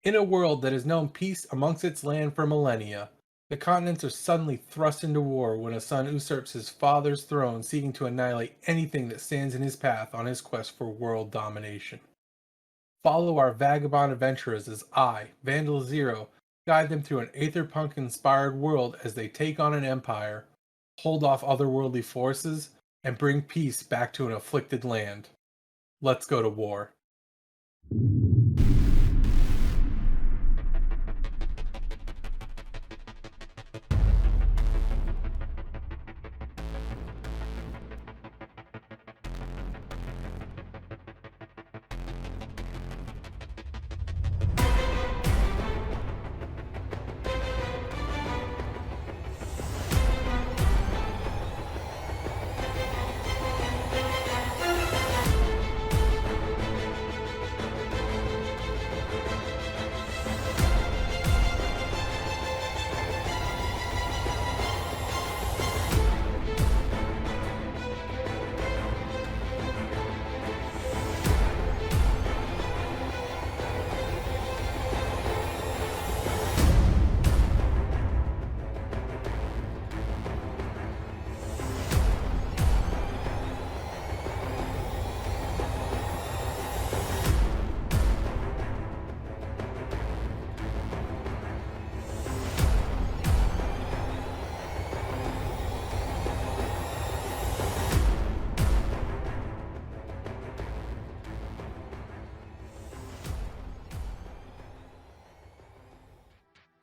In a world that has known peace amongst its land for millennia, the continents are suddenly thrust into war when a son usurps his father's throne, seeking to annihilate anything that stands in his path on his quest for world domination. Follow our vagabond adventurers as I, Vandalxero, guide them through an Aetherpunk-inspired world as they take on an empire, hold off otherworldly forces, and bring peace back to an afflicted land. Let's go to war.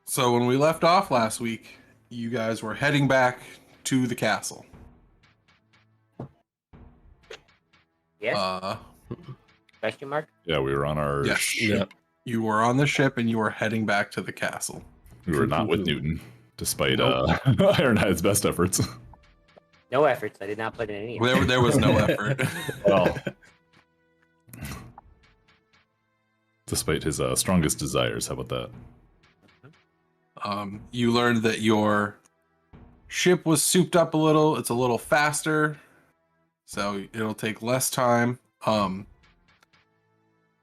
So when we left off last week, you guys were heading back to the castle. Yes? Question mark? Yeah, we were on our ship. You were on the ship and you were heading back to the castle. We were not with Newton, despite Ironhide's best efforts. No efforts. I did not put in any. There was no effort. Well, despite his strongest desires, how about that? You learned that your ship was souped up a little. It's a little faster, so it'll take less time. Do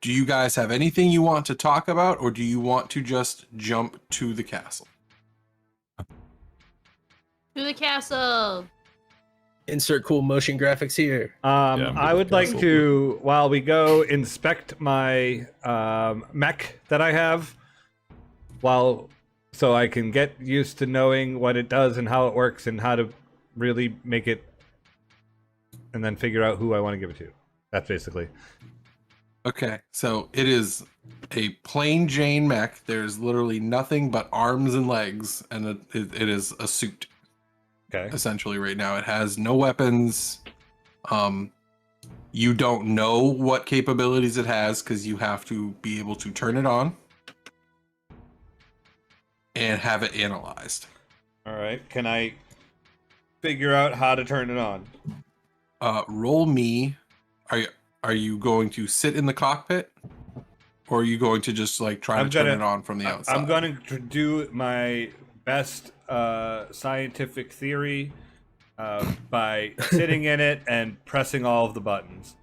you guys have anything you want to talk about, or do you want to just jump to the castle? To the castle! Insert cool motion graphics here. I would like to, while we go, inspect my mech that I have, so I can get used to knowing what it does and how it works and how to really make it, and then figure out who I want to give it to. That's basically. Okay, so it is a plain Jane mech. There's literally nothing but arms and legs, and it is a suit. Okay. Essentially, right now it has no weapons. You don't know what capabilities it has because you have to be able to turn it on and have it analyzed. All right. Can I figure out how to turn it on? Roll me. Are you going to sit in the cockpit, or are you going to just like try to turn it on from the outside? I'm going to do my best scientific theory by sitting in it and pressing all of the buttons.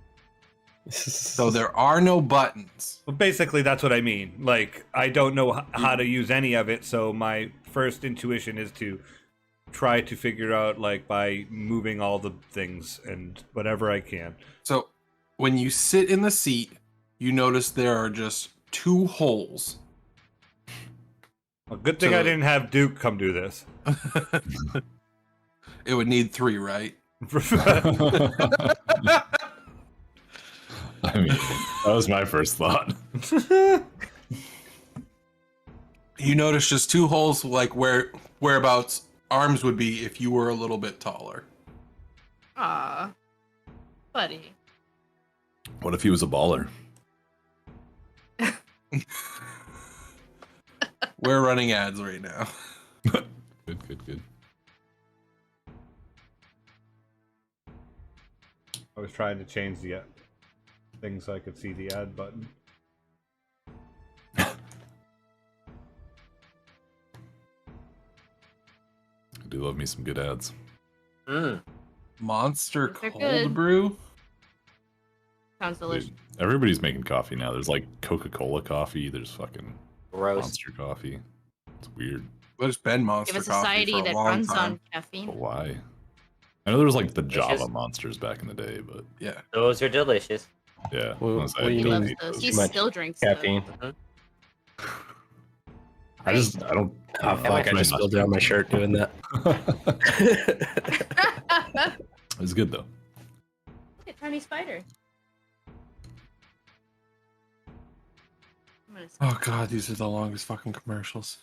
So there are no buttons. Well, basically, that's what I mean. Like, I don't know how to use any of it, so my first intuition is to try to figure out, like, by moving all the things and whatever I can. So when you sit in the seat, you notice there are just 2 holes. Well, good thing I didn't have Duke come do this. It would need 3, right? I mean, that was my first thought. You notice just 2 holes, like whereabouts arms would be if you were a little bit taller. Aw, buddy. What if he was a baller? We're running ads right now. Good. I was trying to change the thing so I could see the ad button. I do love me some good ads. Monster They're cold good. brew? Sounds delicious. Dude, everybody's making coffee now. There's like Coca-Cola coffee. There's fucking Gross. Monster coffee. It's weird. There's been Monster Give a Coffee society for a that long runs time. on caffeine. But why? I know there was like the Java Delicious. monsters back in the day, but Yeah. Those are delicious. yeah. Well, honestly, what do I you don't Loves mean? eat those. those. He Too much still drinks Caffeine. Mhm. I don't. Oh, fuck, I just spilled it on my shirt doing that. It's good though. Look at tiny spider. I'm gonna Oh god, these are the longest fucking commercials.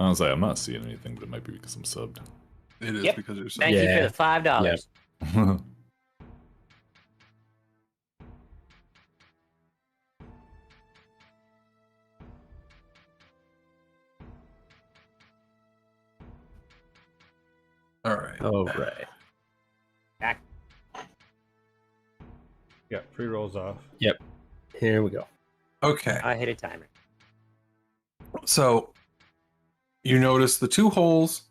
Honestly, I'm not seeing anything, but it might be because I'm subbed. It is Yep. because there's Thank you for Yeah. the $5. all right. Oh, right. Back. Yeah, pre-rolls off. Here we go. Okay. I hit a timer. So you notice the two holes.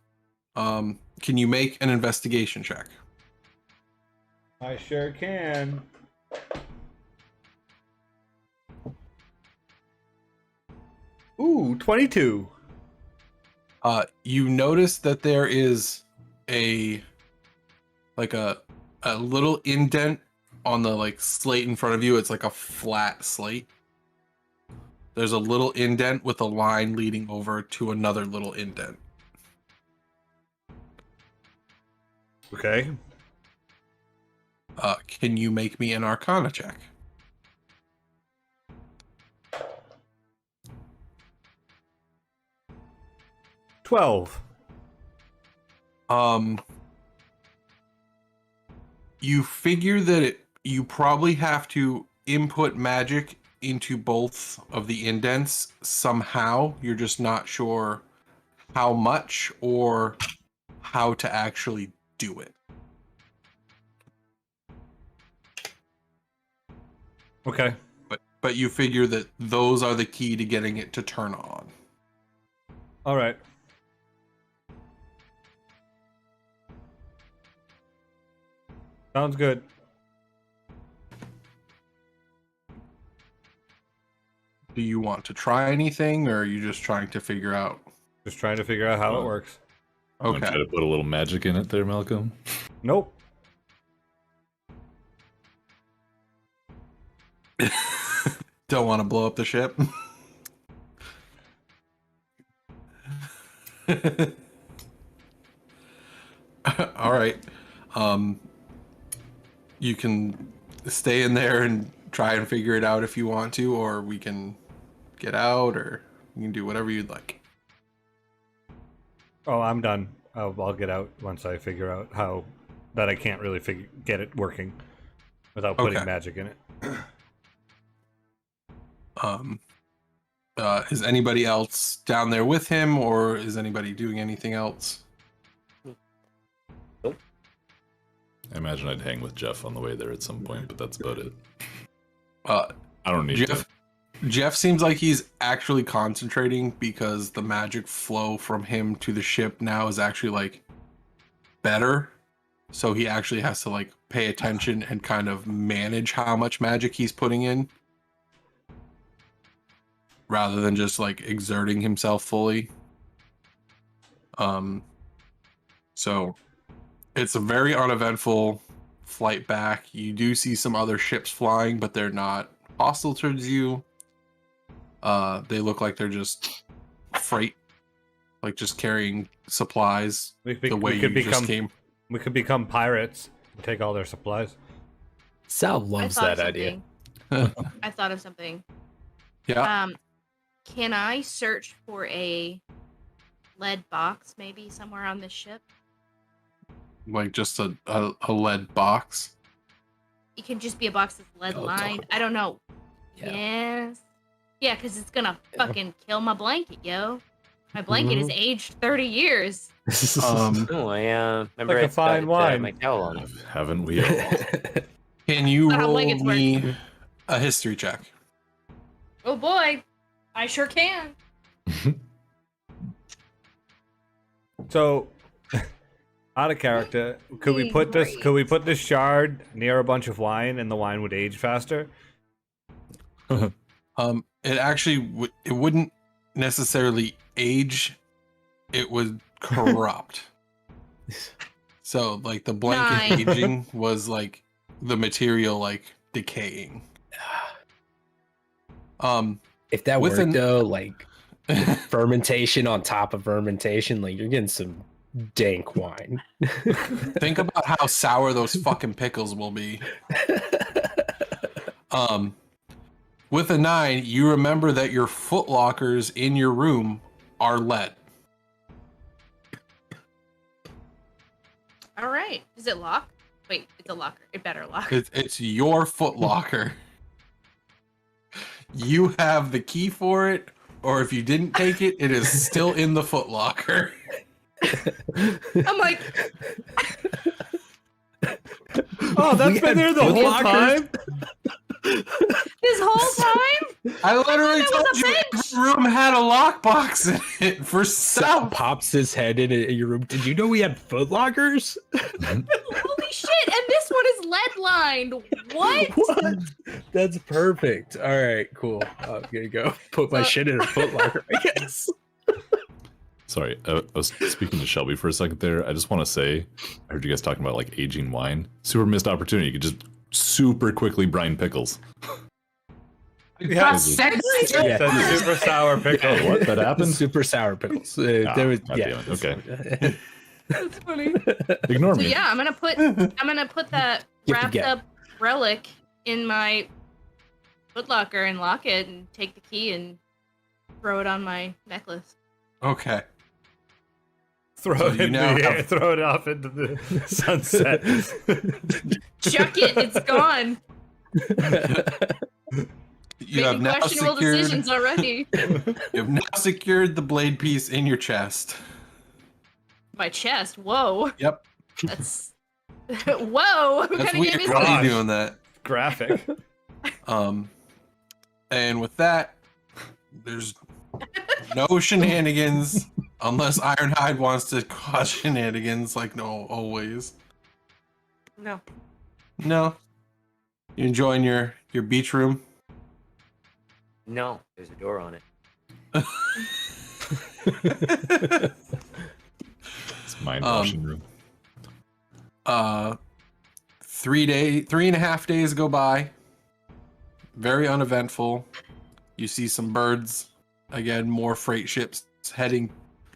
Can you make an investigation check? I sure can. Ooh, 22. You notice that there is a little indent on the like slate in front of you. It's like a flat slate. There's a little indent with a line leading over to another little indent. Okay. Can you make me an Arcana check? $12. You figure that you probably have to input magic into both of the indents somehow. You're just not sure how much or how to actually do it. Okay. But you figure that those are the key to getting it to turn on. All right. Sounds good. Do you want to try anything, or are you just trying to figure out? Just trying to figure out how it works. I'm gonna Okay. try to put a little magic in it there, Malcolm. Nope. Don't want to blow up the ship. All right. You can stay in there and try and figure it out if you want to, or we can get out, or you can do whatever you'd like. Oh, I'm done. I'll get out once I figure out how that I can't really get it working without putting Okay. magic in it. Is anybody else down there with him, or is anybody doing anything else? I imagine I'd hang with Jeff on the way there at some point, but that's about it. Uh, I don't need Jeff seems like he's actually concentrating because the magic flow from him to the ship now is actually like better. So he actually has to like pay attention and kind of manage how much magic he's putting in rather than just like exerting himself fully. So it's a very uneventful flight back. You do see some other ships flying, but they're not hostile towards you. They look like they're just freight, like just carrying supplies the way you just came. We could become pirates and take all their supplies. Sal I loves thought of that idea. something. I thought of something. Yeah. Can I search for a lead box maybe somewhere on this ship? Like just a lead box. It can just be a box that's lead Oh, lined. I don't know. Yeah. Yes. Yeah, because it's gonna fucking kill my blanket, yo. My blanket is aged 30 years. Um, Oh, I remember Like a it's fine got wine. my towel on it. Haven't we all? can you Not how roll blankets work. me a history check? Oh boy, I sure can. So, Out of character. Could we put this? Great. Could we put this shard near a bunch of wine, and the wine would age faster? It actually it wouldn't necessarily age. It would corrupt. So like the blanket Nice. aging was like the material like decaying. If that With worked an- though, like fermentation on top of fermentation, like you're getting some dank wine. Think about how sour those fucking pickles will be. With a 9, you remember that your foot lockers in your room are lead. All right. Is it locked? Wait, it's a locker. It better lock. It's your foot locker. You have the key for it, or if you didn't take it, it is still in the foot locker. I'm like, Oh, that's We been had there the foot whole lockers? time. this whole time? I literally There told was a you bench. every room had a lockbox in it for Sal stuff. pops his head in your room. Did you know we had foot lockers? Holy shit! And this one is lead lined. What? What? That's perfect. All right, cool. I'm gonna go put my shit in a foot locker, I guess. Sorry, I was speaking to Shelby for a second there. I just want to say, I heard you guys talking about like aging wine. Super missed opportunity. You could just super quickly brine pickles. Yeah, Said Yeah. that's super sour pickle. What? That happened? Super sour pickles. There was, God yeah. damn it. Okay. That's funny. Ignore So me. yeah, I'm gonna put that Gift wrapped again. up relic in my footlocker and lock it and take the key and throw it on my necklace. Okay. Throw So it you in now the air, have- throw it off into the sunset. Chuck it, it's gone. You have Making now questionable secured. decisions already. You have now secured the blade piece in your chest. My chest. Whoa. Yep. That's whoa. I'm That's gonna get weird. me Why are Gosh. you doing that? Graphic. And with that, there's no shenanigans unless Ironhide wants to cause shenanigans like no always. No. No. You enjoying your beach room? No, there's a door on it. It's mind washing room. 3.5 days go by. Very uneventful. You see some birds. Again, more freight ships heading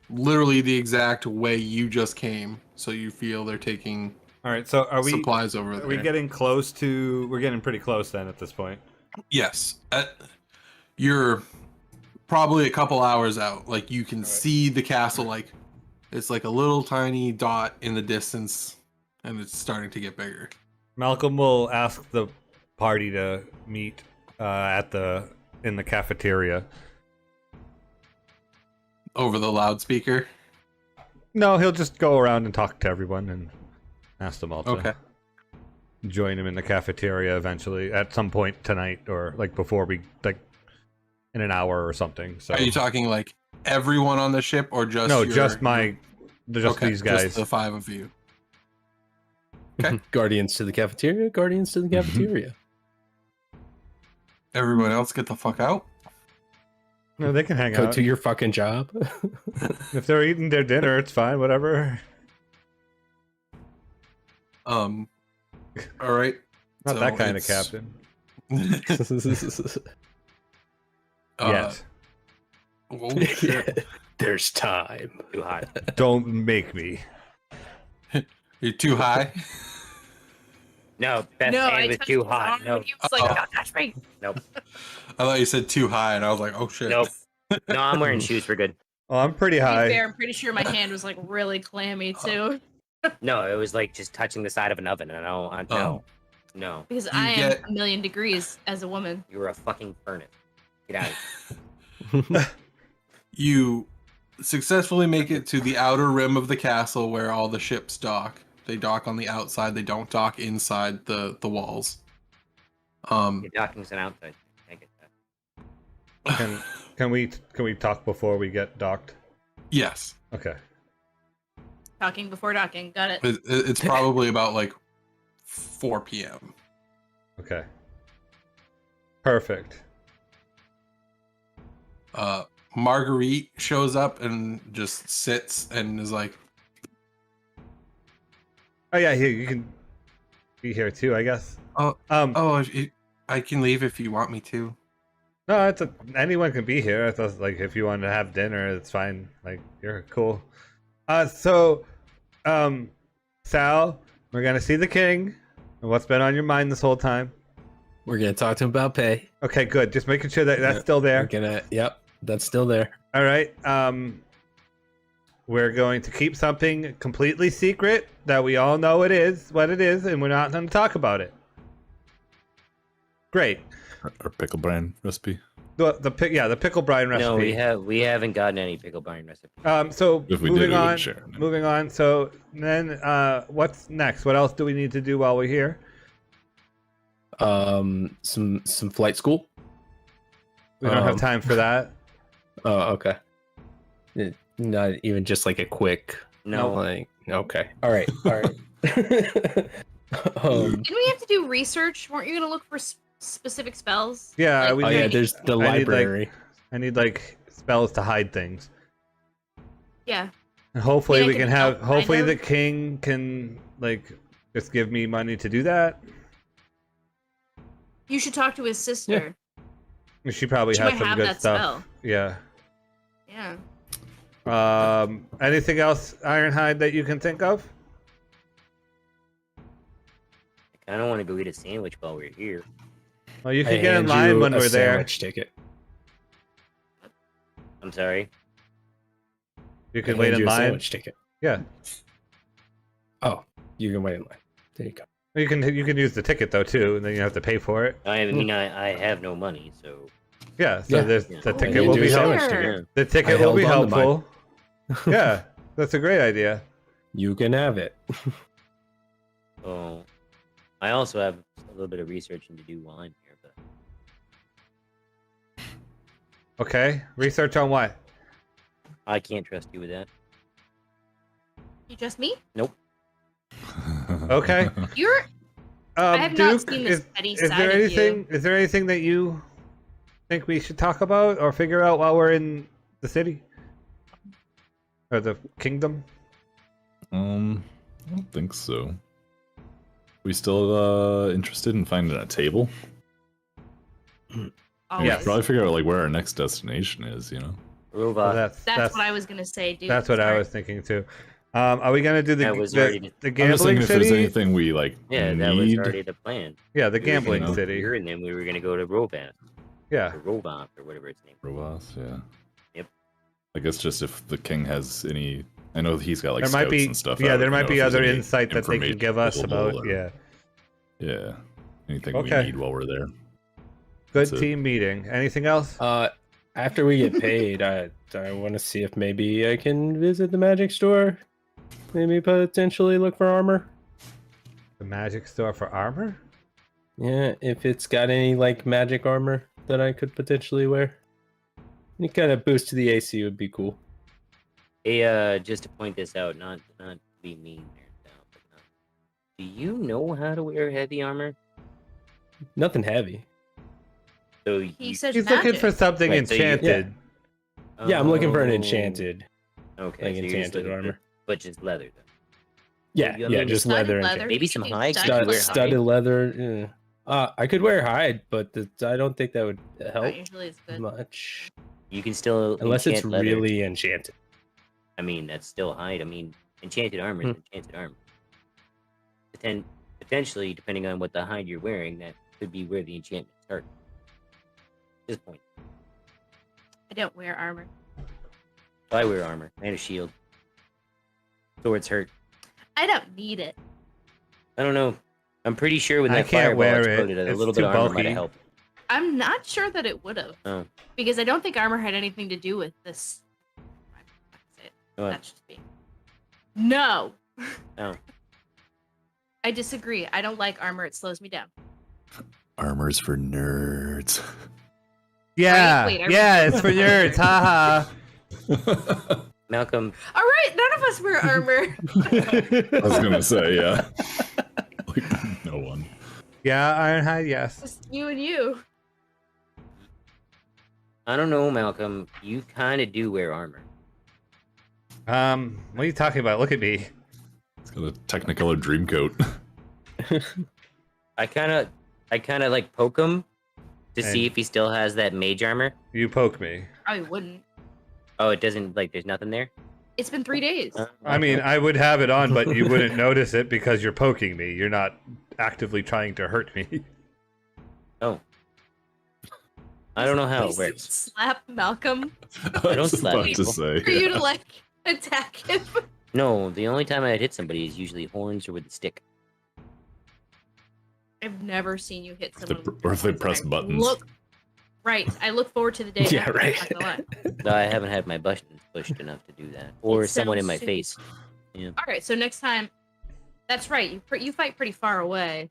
literally the exact way you just came. So you feel they're taking All right, so are we supplies over there. are we getting close to? We're getting pretty close then at this point. Yes. You're probably a couple hours out. Like you can see the castle, like it's like a little tiny dot in the distance, and it's starting to get bigger. Malcolm will ask the party to meet in the cafeteria. Over the loudspeaker. No, he'll just go around and talk to everyone and ask them all to Okay. join him in the cafeteria eventually at some point tonight, or like before we like in an hour or something. So Are you talking like everyone on the ship, or just no, your- just these guys. Just the 5 of you. Okay. Guardians to the cafeteria. Guardians to the cafeteria. Everyone else, get the fuck out. No, they can hang Go out. to your fucking job. If they're eating their dinner, it's fine. Whatever. All right. Not So that kind of it's- captain Uh, yet. Oh shit! There's time. Too hot. Don't make me. You're too high. No, Beth's No, hand I was touched too his hot. arm No, and he was like, "Don't touch me." nope, I thought you said too high, and I was like, oh shit. nope. No, I'm wearing shoes. We're good. Oh, I'm pretty To be high. fair, I'm pretty sure my hand was like really clammy too. No, it was like just touching the side of an oven. And no. Because I am get- a million degrees as a woman. You were a fucking furnace. Get out of here. You successfully make it to the outer rim of the castle where all the ships dock. They dock on the outside. They don't dock inside the walls. Your docking's an outside. I get that. Can we talk before we get docked? Yes. Okay. Talking before docking. Got it. It's probably about like 4 p.m. Okay. Perfect. Marguerite shows up and just sits and is like, Oh yeah, here you can be here too, I guess. I can leave if you want me to. No, anyone can be here. I thought, like, if you want to have dinner, it's fine. Like, you're cool. Sal, we're gonna see the king. And what's been on your mind this whole time? We're gonna talk to him about pay. Okay, good. Just making sure that that's still there. Yep, that's still there. All right. We're going to keep something completely secret that we all know what it is, and we're not going to talk about it. Great. Our pickle brine recipe. The pickle brine recipe. No, we haven't gotten any pickle brine recipe. So If we moving did, we on. would share. Moving on. So then, what's next? What else do we need to do while we're here? Some flight school. We don't have time for that. Oh, okay. Not even just like a quick. No. Like, okay. All right. Didn't we have to do research? Weren't you going to look for specific spells? Yeah, Like, there's the library. I need like spells to hide things. Yeah. And hopefully Yeah, we I can can have. help, Hopefully kind the of. king can like just give me money to do that. You should talk to his sister. She probably She has might some have good that stuff. spell. Yeah. Yeah. Anything else, Ironhide, that you can think of? I kind of want to go eat a sandwich while we're here. Well, you can get in line when we're there. Ticket. I'm sorry. You can wait in line. Sandwich ticket. Yeah. Oh, you can wait in line. There you go. You can use the ticket though too, and then you have to pay for it. I mean, I have no money, so. Yeah. So Yeah. there's Yeah. the Oh, ticket you will do be a sandwich helpful. ticket. Yeah. The ticket I will be held on to mine. helpful. Yeah, that's a great idea. You can have it. Oh, I also have a little bit of researching to do while I'm here, but Okay. Research on what? I can't trust you with that. You just me? Okay. You're. I have not Duke, seen this petty is side there of anything? you. Is there anything that you think we should talk about or figure out while we're in the city or the kingdom? I don't think so. We still interested in finding a table? Always. Yes. Probably figure out like where our next destination is, you know? So Robot. That's what I was gonna say, dude. That's what I Sorry. was thinking too. Are we gonna do That was already the I'm just gambling thinking if there's city? anything we like Yeah, that was need. already the plan. Yeah, the We were gonna gambling go city. here, and then we were gonna go to Robot, Yeah. or Robot, or whatever its name. Robots, yeah. Yep. I guess just if the king has any, I know he's got like There might scouts be and stuff. yeah, out, there you might know, be if there's other any insight that they can information give us available about or- yeah. Yeah. Anything Okay. we need while we're there. Good That's it. team meeting. Anything else? After we get paid, I want to see if maybe I can visit the magic store. Maybe potentially look for armor. The magic store for armor? Yeah, if it's got any like magic armor that I could potentially wear. Any kind of boost to the AC would be cool. Hey, just to point this out, not to be mean there, Sal, but do you know how to wear heavy armor? Nothing heavy. So He said He's magic. looking for something Right, so you- enchanted. Yeah, I'm looking for an Oh, enchanted, Okay, like so you're just enchanted looking for- armor. but just leather. Though. Yeah, you- I yeah, mean, just Studded leather. leather. And Maybe You some could do high studded stuff. leather. studded leather. Yeah. I could wear hide, but I don't think that would help Not usually it's good. much. You can still Unless it's enchant leather. really enchanted. I mean, that's still hide. I mean, enchanted armor is enchanted armor. Potentially, depending on what the hide you're wearing, that could be where the enchantment starts. Just point. I don't wear armor. I wear armor and a shield. Swords hurt. I don't need it. I don't know. I'm pretty sure when I that can't fireball wear it. exploded, a It's little too bit of armor might bulky. have helped. I'm not sure that it would have. Oh. Because I don't think armor had anything to do with this. That's it. What? That's just me. No. Oh. I disagree. I don't like armor. It slows me down. Armor's for nerds. Yeah, Wait, yeah, it's for nerds. Haha. Malcolm, All right, none of us wear armor. I was gonna say, yeah. Like, no one. Yeah, Ironhide, yes. Just you and you. I don't know, Malcolm. You kind of do wear armor. What are you talking about? Look at me. It's got a Technicolor dream coat. I kind of like poke him to And- see if he still has that mage armor. You poke me. I wouldn't. Oh, it doesn't, like, there's nothing there? It's been 3 days. I mean, I would have it on, but you wouldn't notice it because you're poking me. You're not actively trying to hurt me. Oh. I don't know how it Please works. Slap Malcolm I don't was slap about to people. say. for you to like attack him. No, the only time I'd hit somebody is usually horns or with a stick. I've never seen you hit they someone. pr- with or if they horns, press and I buttons. Look, right. I look forward to the day. Yeah, after, right. not gonna lie. Though I haven't had my buttons pushed enough to do that. Or It someone in sounds my sick. face. All right. So next time, that's right. You fight pretty far away,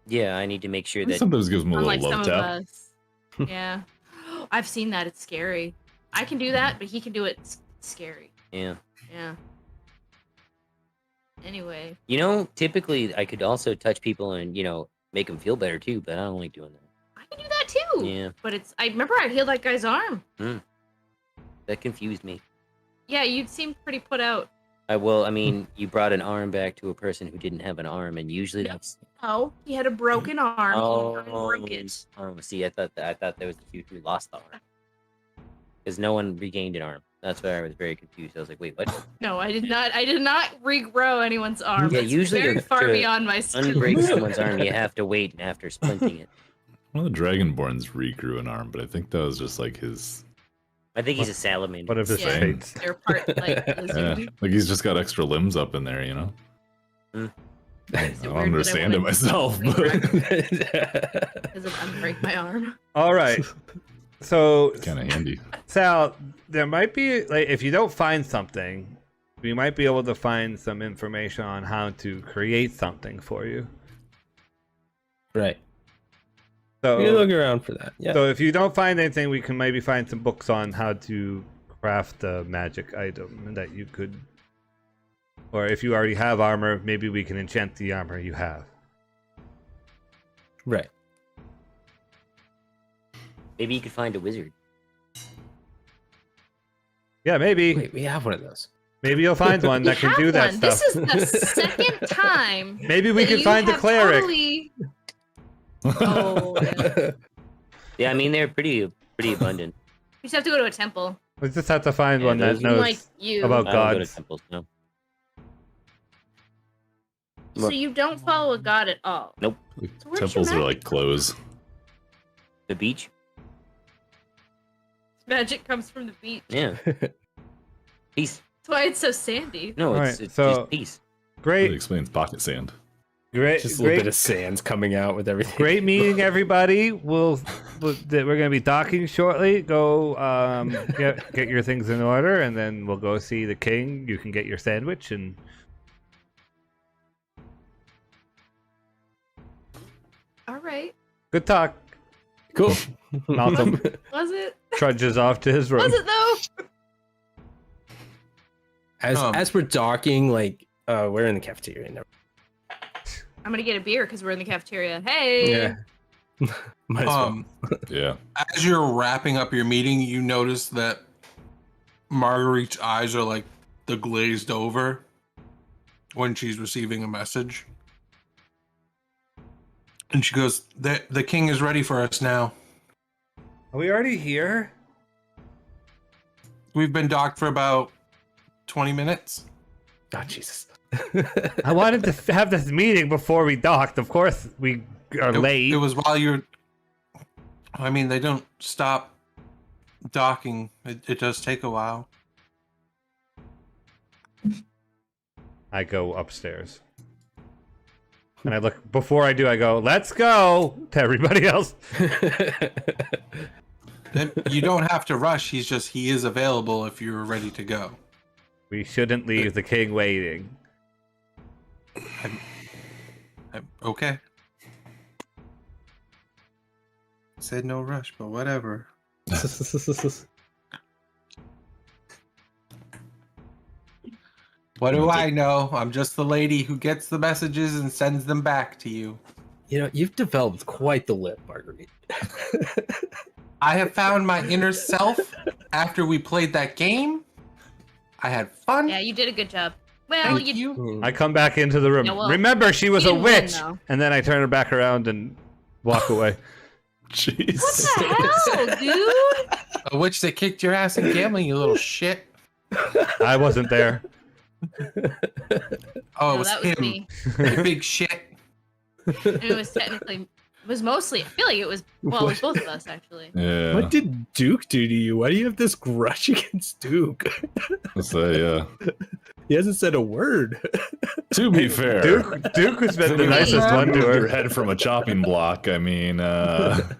Yeah, I need to make sure He that. sometimes gives him a unlike little some love of tap. us. Yeah, I've seen that. It's scary. I can do that, but he can do it. It's scary. Yeah. Yeah. Anyway, You know, typically I could also touch people and, make them feel better too, but I don't like doing that. I can do that too. Yeah, But I remember I healed that guy's arm. that confused me. Yeah, you seemed pretty put out. I mean, you brought an arm back to a person who didn't have an arm, and usually No. that's. Oh, he had a broken arm. Oh, and broke it. See, I thought there was a few who lost the arm because no one regained an arm. That's why I was very confused. I was like, wait, what? No, I did not. I did not regrow anyone's arm. Yeah, That's usually very to- far to beyond my skill. Unbreak someone's arm, you have to wait after splinting it. One of the Dragonborns regrew an arm, but I think that was just like his. I think he's a salamander. What if his Yeah. fates? They're part like Yeah, lizard. like he's just got extra limbs up in there, you know? Mm. I It's don't weird, but I understand it wanna- myself, but Because of unbreak my arm. All right. So, kind of handy. Sal, there might be, like, if you don't find something, we might be able to find some information on how to create something for you. Right. So, You look around for that. Yeah. so if you don't find anything, we can maybe find some books on how to craft a magic item that you could. Or if you already have armor, maybe we can enchant the armor you have. Right. Maybe you could find a wizard. Yeah, maybe. Wait, we have one of those. Maybe you'll find one that You can do have that one. stuff. This is the second time. Maybe we that can you find a have cleric. totally- Oh, yeah. Yeah, I mean they're pretty abundant. You just have to go to a temple. We just have to find Yeah, one that those- knows Like you. about I don't go to gods. temples, no. So you don't follow a god at all. Nope. So where's your Temples are magic like clothes. The beach? Magic comes from the beach. Yeah. Peace. That's why it's so sandy. No, All it's right, it's so- just peace. Great, Really explains pocket sand. great, Just a little great, bit of sands coming out with everything. great meeting, everybody. We're going to be docking shortly. Go get your things in order, and then we'll go see the king. You can get your sandwich, and All right. good talk. Cool. Malcolm Was it? trudges off to his room. Was it though? As we're docking, like we're in the cafeteria now. I'm gonna get a beer because we're in the cafeteria. Hey. Yeah. Might as well. Yeah. As you're wrapping up your meeting, you notice that Marguerite's eyes are like the glazed over when she's receiving a message. And she goes, the king is ready for us now. Are we already here? We've been docked for about 20 minutes. Oh Jesus. I wanted to have this meeting before we docked. Of course, we are late. It was while you're... I mean, they don't stop docking. It does take a while. I go upstairs. And I look, before I do, I go, let's go to everybody else. You don't have to rush. He is available if you're ready to go. We shouldn't leave the king waiting. Okay. Said no rush, but whatever. What do I know? I'm just the lady who gets the messages and sends them back to you. You know, you've developed quite the lip, Marguerite. I have found my inner self after we played that game. I had fun. Yeah, you did a good job. Well, Thank you. I come back into the room. Yeah, well, Remember, she was a didn't win, witch. though. And then I turn her back around and walk away. Jeez. What the hell, dude? A witch that kicked your ass in gambling, you little shit. I wasn't there. Oh, it No, was that was him. me. You big shit. And it was technically, it was mostly, I feel like it was, well, it was both of us, actually. Yeah. What did Duke do to you? Why do you have this grudge against Duke? Let's say, yeah. He hasn't said a word. To be fair, Duke has been the nicest one to your her. head from a chopping block. I mean, I have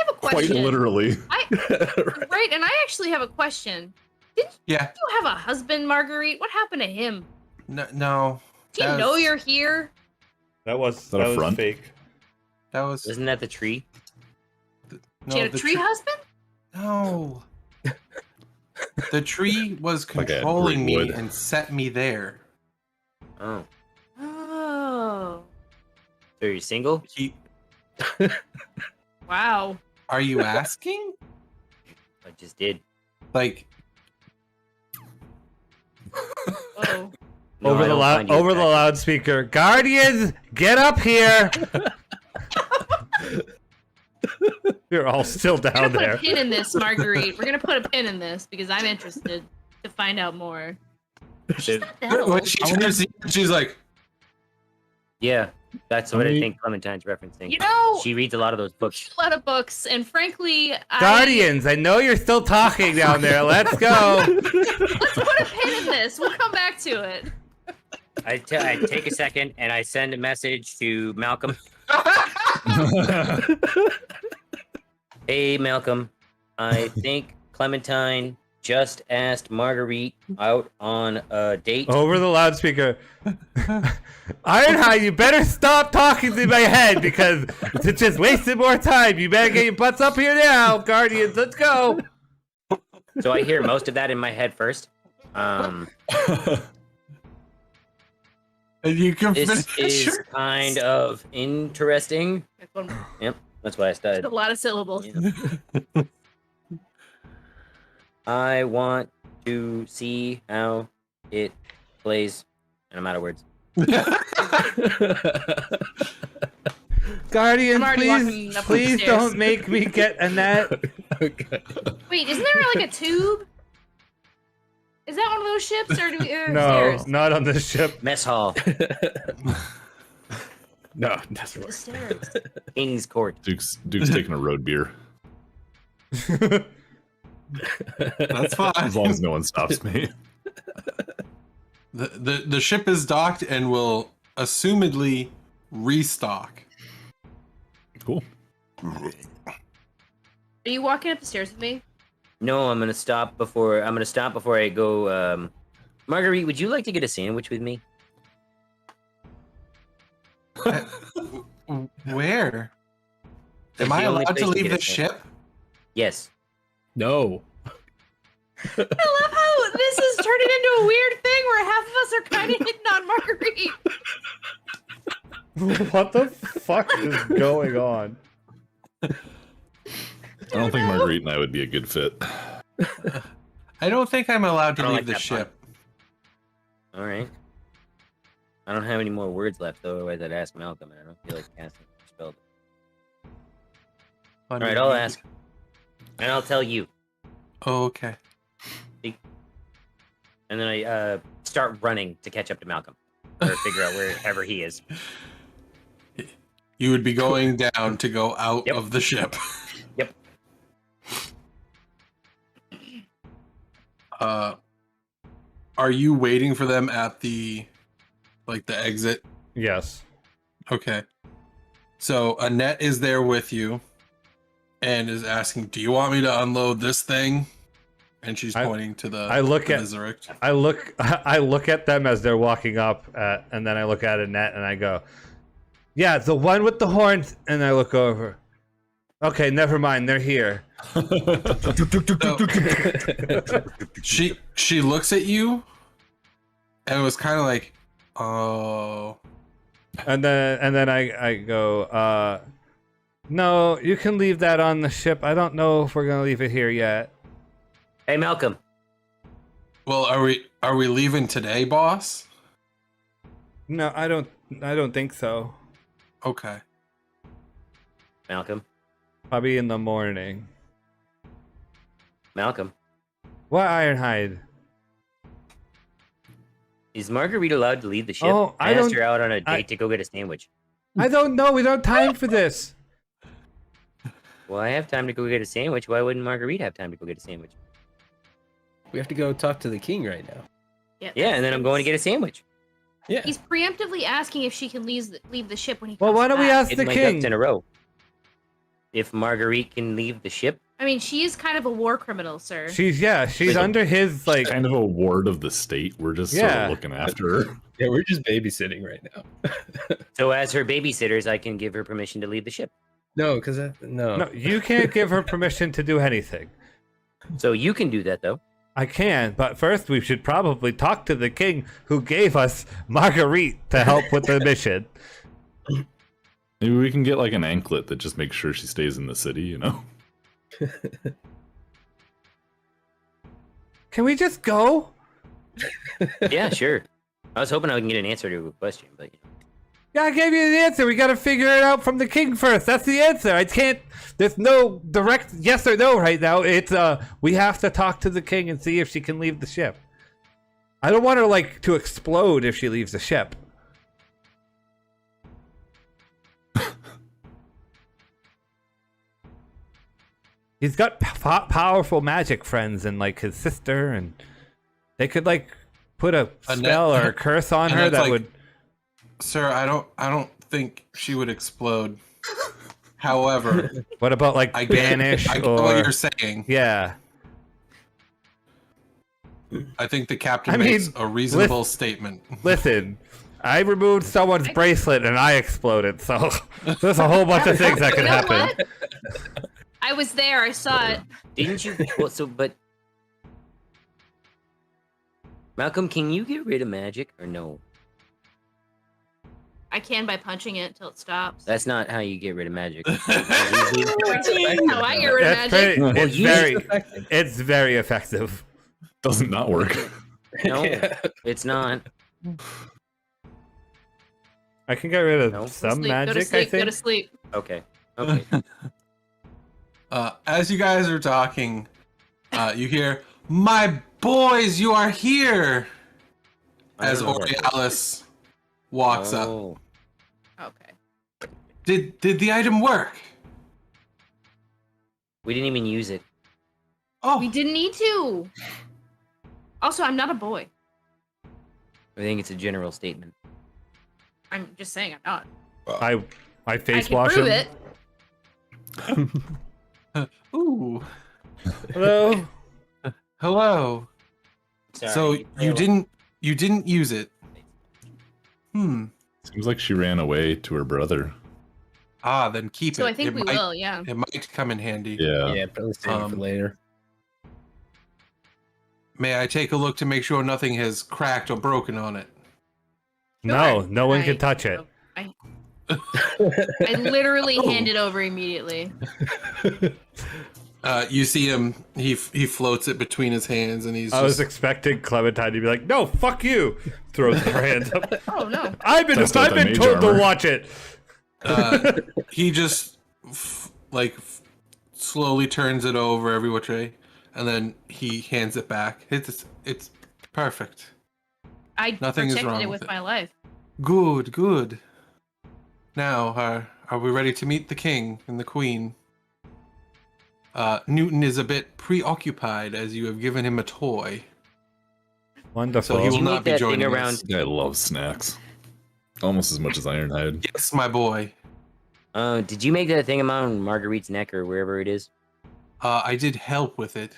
a quite question. literally. Right, and I actually have a question. Yeah. You have a husband, Marguerite. What happened to him? No. Do you That know was- you're here? That was that a was front? fake. That was Isn't that the tree? Do no. you have a the tree husband? No. The tree was Like a controlling me Greenwood. and set me there. Oh. Oh. So you're single? Wow. Are you asking? I just did. Like, Whoa. No, I over the don't find you over the attractive. loudspeaker. Guardians, get up here! You're all still We're down gonna put there. a pin in this, Marguerite. We're gonna put a pin in this because I'm interested to find out more. So- Not that when old. she turns to you, she's like, yeah, that's How what I many- think Clementine's referencing. You know, She reads a lot of those books. a lot of books, and frankly, Guardians, I know you're still talking down there. Let's go. let's put a pin in this. We'll come back to it. I take a second and I send a message to Malcolm. Hey, Malcolm. I think Clementine just asked Marguerite out on a date. Over the loudspeaker. Ironhide, you better stop talking to my head because it's just wasting more time. You better get your butts up here now, Guardians. Let's go. So I hear most of that in my head first. and you can This finish. is kind of interesting. That's one more. Yep, that's why I A started. lot of syllables. Yeah. I want to see how it plays. And I'm out of words. Guardians, I'm already walking please, up please the stairs. don't make me get a net. Okay. Wait, isn't there like a tube? Is that one of those ships, or do we? No, Stairs? not on this ship. Mess hall, No, that's The right. stairs. King's Court. Duke's taking a road beer. That's fine. As long as no one stops me. The ship is docked and will assumedly restock. Cool. Are you walking up the stairs with me? No, I'm gonna stop before I go. Marguerite, would you like to get a sandwich with me? Where? That's Am I the only allowed to place leave get a the ship? Yes. No. I love how this is turning into a weird thing where half of us are kind of hitting on Marguerite. What the fuck is going on? I don't think Marguerite and I would be a good fit. I don't think I'm allowed to I don't leave like the that part. ship. All right. I don't have any more words left, though. Otherwise, I'd ask Malcolm, and I don't feel like casting a spell. All right, I'll ask, and I'll tell you, Oh, okay. and then I start running to catch up to Malcolm, or figure out wherever he is. You would be going down to go out Yep. of the ship. Yep. Are you waiting for them at the exit? Yes. Okay. So Annette is there with you and is asking, "Do you want me to unload this thing?" And she's I- pointing to the I look the at- Zurich. I look at them as they're walking up, and then I look at Annette and I go, "Yeah, the one with the horns." And I look over. Okay, never mind. They're here. She looks at you And it was kind of like, oh. And then I go, no, you can leave that on the ship. I don't know if we're gonna leave it here yet. Hey, Malcolm. Well, are we leaving today, boss? No, I don't think so. Okay. Malcolm. Probably in the morning. Malcolm. What, Ironhide? Is Marguerite allowed to leave the ship? Oh, I asked her out on a date to go get a sandwich. I don't know. We don't have time for this. Well, I have time to go get a sandwich. Why wouldn't Marguerite have time to go get a sandwich? We have to go talk to the king right now. Yeah, and then I'm going to get a sandwich. Yeah. He's preemptively asking if she can leave the ship when he comes Well, why don't we back. ask It's the my king? ducks in a row. If Marguerite can leave the ship, I mean, she is kind of a war criminal, sir. She's under his like. Kind of a ward of the state. We're just sort Yeah. of looking after her. Yeah, we're just babysitting right now. so as her babysitters, I can give her permission to leave the ship. No, because no. No, you can't give her permission to do anything. So you can do that, though. I can, but first we should probably talk to the king who gave us Marguerite to help with the mission. Maybe we can get like an anklet that just makes sure she stays in the city, you know? Can we just go? Yeah, sure. I was hoping I would get an answer to a question, but Yeah, I gave you the answer. We gotta figure it out from the king first. That's the answer. I can't. There's no direct yes or no right now. It's we have to talk to the king and see if she can leave the ship. I don't want her like to explode if she leaves the ship. He's got powerful magic friends and like his sister, and they could like put a spell or a curse on her that would. Sir, I don't think she would explode. However, What about like I banish get or what you're saying. yeah? I think the captain I mean, makes a reasonable statement. Listen, I removed someone's bracelet and I exploded, so there's a whole bunch of things that could You know happen. what? I was there. I saw it. didn't you? Well, but Malcolm, can you get rid of magic or no? I can by punching it until it stops. That's not how you get rid of magic. That's how I get rid of That's magic. pretty, Well, it's very effective. Doesn't not work. No, Yeah. it's not. I can get rid of No. some Sleep, magic. go to sleep. I think. Go to sleep. Okay. Okay. As you guys are talking, you hear, "My boys, you are here!" As Oh. Aurealis walks up. Oh. Okay. Did the item work? We didn't even use it. Oh, We didn't need to. Also, I'm not a boy. I think it's a general statement. I'm just saying I'm not. I I face can wash prove him. it. ooh, Hello. hello. Sorry. So you didn't use it. Seems like she ran away to her brother. Ah, then keep So it. I think it we might, will. Yeah. It might come in handy. Yeah. Yeah, probably save it for later. May I take a look to make sure nothing has cracked or broken on it? No, Sure. no one I- can touch it. I literally hand it over immediately. You see him. He floats it between his hands, and he's. I was just, expecting Clementine to be like, "No, fuck you!" Throws her hands up. Oh no. I've been Test out the mage told armor. to watch it. he just slowly turns it over every which way, and then he hands it back. It's perfect. I Nothing is protected wrong it with with it. my life. Good. Now, are we ready to meet the king and the queen? Newton is a bit preoccupied as you have given him a toy. Wonderful. So he will you not make be that thing joining around? us. This guy loves snacks. Almost as much as Ironhide. Yes, my boy. Did you make that thing around Marguerite's neck or wherever it is? I did help with it.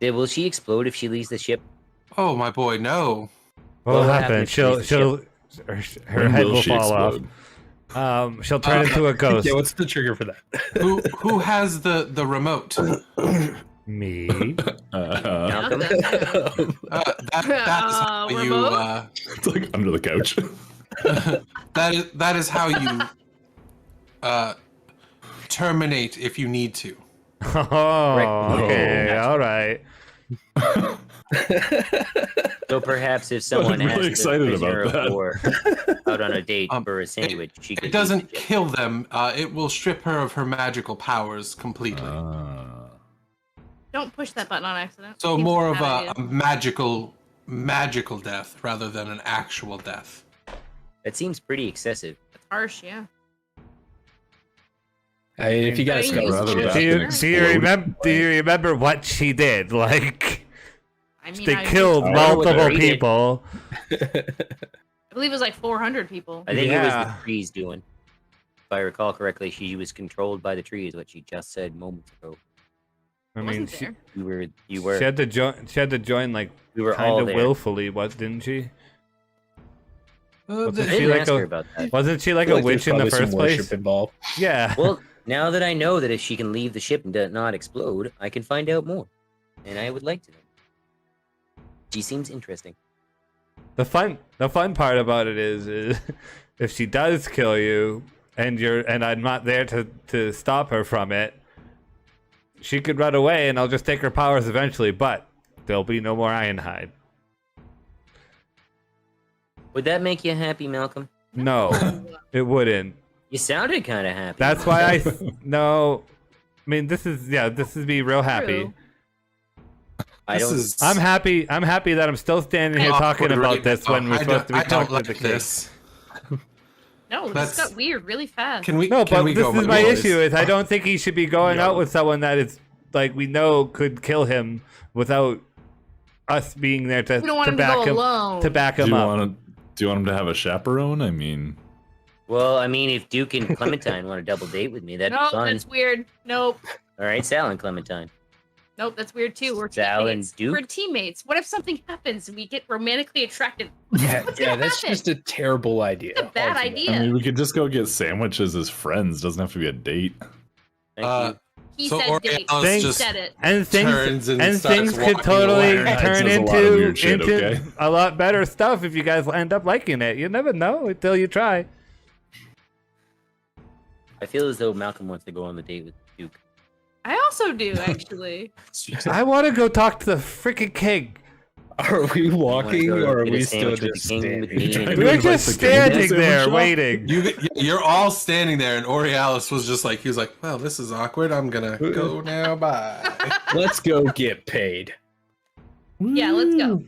Will she explode if she leaves the ship? Oh, my boy, no. What will What happen? happens if she leaves the Her When head will will she fall explode? off. She'll turn into a ghost. Yeah, what's the trigger for that? Who has the remote? Me? Malcolm? That is how We're you. both? It's like under the couch. That is how you terminate if you need to. Oh, okay, Gotcha. all right. So perhaps if someone I'm really asked a excited prisoner about of that. war out on a date for a sandwich, she could It eat doesn't the chip. kill them. It will strip her of her magical powers completely. Don't push that button on accident. So Seems more like of bad a idea. magical death rather than an actual death. That seems pretty excessive. That's harsh, yeah. If you guys Very got rather useful. that Do than you explode. remember? Do you remember what she did? Like I mean, they I killed I don't know what multiple they did. people. I believe it was like 400 people. I think it was Yeah. the trees doing. If I recall correctly, she was controlled by the trees, what she just said moments ago. I I mean, wasn't she, there. You were. she had to join. She had to join like we were kind all of there. willfully, didn't she? Wasn't I she didn't like ask her a about that. wasn't she I like feel a like witch there's in the probably some first worship place? involved. Yeah. Well, now that I know that if she can leave the ship and not explode, I can find out more. And I would like to know. She seems interesting. The fun part about it is if she does kill you and I'm not there to stop her from it, she could run away and I'll just take her powers eventually, but there'll be no more Ironhide. Would that make you happy, Malcolm? No, it wouldn't. You sounded kind of happy. That's why no. I mean, this is me real happy. True. I This don't. is I'm happy that I'm still standing here talking awkward about right this now. when we're supposed to be I don't talking like to the king. this. No, this That's- got weird really fast. Can we? No, can but we this go is my boys? issue. Is I don't think he should be going Yeah. out with someone that is like we know could kill him without us being there to We don't want to him to back go him alone. to back Do him you up. want him to have a chaperone? I mean, Well, I mean, if Duke and Clementine want to double date with me, that'd Nope, be fun. that's weird. Nope. All right, Saal and Clementine. Nope, that's weird too. We're Saal and teammates. Duke? We're teammates. What if something happens and we get romantically attracted? Yeah, What's yeah, gonna that's happen? just a terrible idea. It's a bad ultimately. idea. I mean, we could just go get sandwiches as friends. Doesn't have to be a date. Thank Uh, you. He So said date. Oriana's He just said it. And turns and and starts things could walking totally away. turn Says a lot of into weird shit, okay? a lot better stuff if you guys end up liking it. You never know until you try. I feel as though Malcolm wants to go on the date with Duke. I also do, actually. I want to go talk to the freaking king. Are we walking go or are get a we still sandwich with just the king with standing? me and- Maybe We're like just the king gets standing sandwich there shop? waiting. You're all standing there, and Aurealis was just like, he was like, well, this is awkward. I'm gonna go now. Bye. Let's go get paid. Yeah, let's go.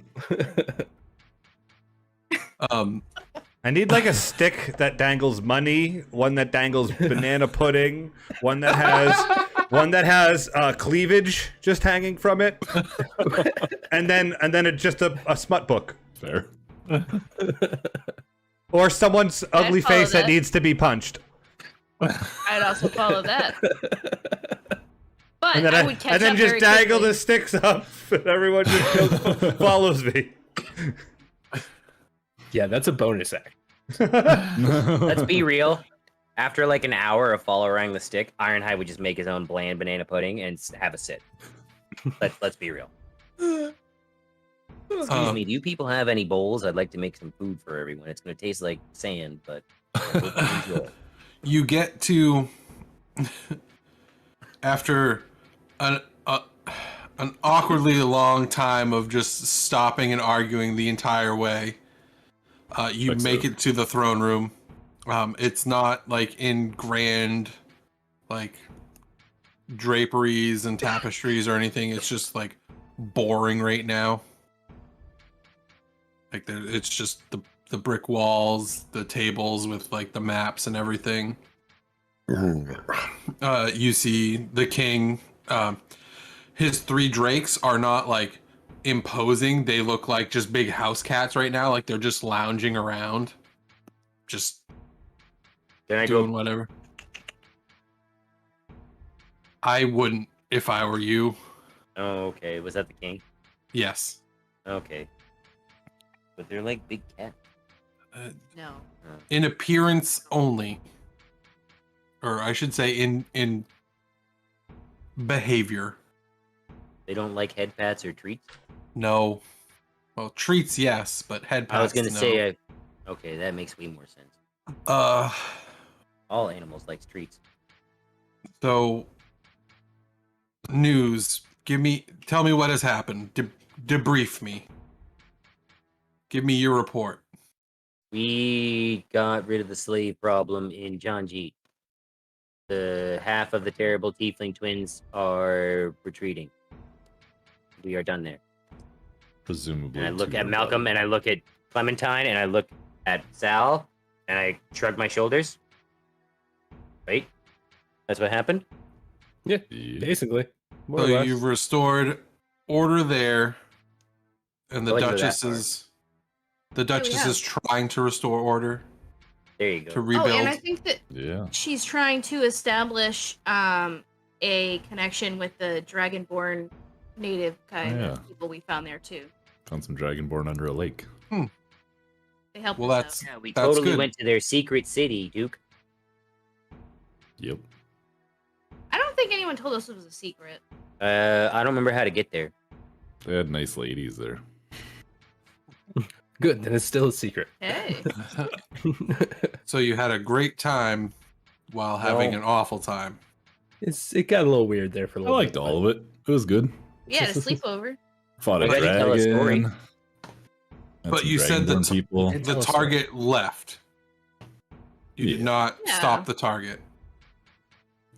I need like a stick that dangles money, one that dangles banana pudding, one that has cleavage just hanging from it, and then it's just a smut book Fair. or someone's ugly follow face that that. needs to be punched, I'd also follow that. But and then I would catch and then up just very dangle quickly. the sticks up, and everyone just follows me. Yeah, that's a bonus act. Let's be real. After like an hour of following the stick, Ironhide would just make his own bland banana pudding and have a sit. Let's be real. Excuse me, do you people have any bowls? I'd like to make some food for everyone. It's going to taste like sand, but I hope you enjoy. You get to after an awkwardly long time of just stopping and arguing the entire way. You Like make so. it to the throne room. It's not like in grand, like draperies and tapestries or anything. It's just like boring right now. Like it's just the brick walls, the tables with like the maps and everything. You see the king. His 3 drakes are not like imposing. They look like just big house cats right now. Like they're just lounging around, just Can I doing go? whatever. I wouldn't if I were you. Oh, okay. Was that the king? Yes. Okay. But they're like big cats. No. In appearance only, or I should say in behavior. They don't like head pats or treats. No. Well, treats, yes, but head pats, I was gonna no. say, okay, that makes way more sense. All animals like treats. So, news. Tell me what has happened. Debrief me. Give me your report. We got rid of the slave problem in Janji. The half of the terrible tiefling twins are retreating. We are done there. Presumably. And I look to at your Malcolm, body. and I look at Clementine, and I look at Saal, and I shrug my shoulders. Wait, that's what happened? Yeah, Yeah. basically. More So or less. you've restored order there, and the I wouldn't go that Duchess have. is trying to restore order There you to go. rebuild. Oh, and I think that Yeah. she's trying to establish a connection with the Dragonborn native kind Yeah. of people we found there too. Found some dragonborn under a lake. They helped Well, us that's Yeah, we That's totally good. went to their secret city, Duke. Yep. I don't think anyone told us it was a secret. I don't remember how to get there. They had nice ladies there. Good, then it's still a secret. Hey. So you had a great time while having Well- an awful time. It got a little weird there for a I little liked bit. all of it. It was good. Yeah, to sleepover. Fought a I gotta tell a story. dragon. Met But some you said that dragonborn people. It's the also- target left. You did Yeah. not Yeah. stop the target.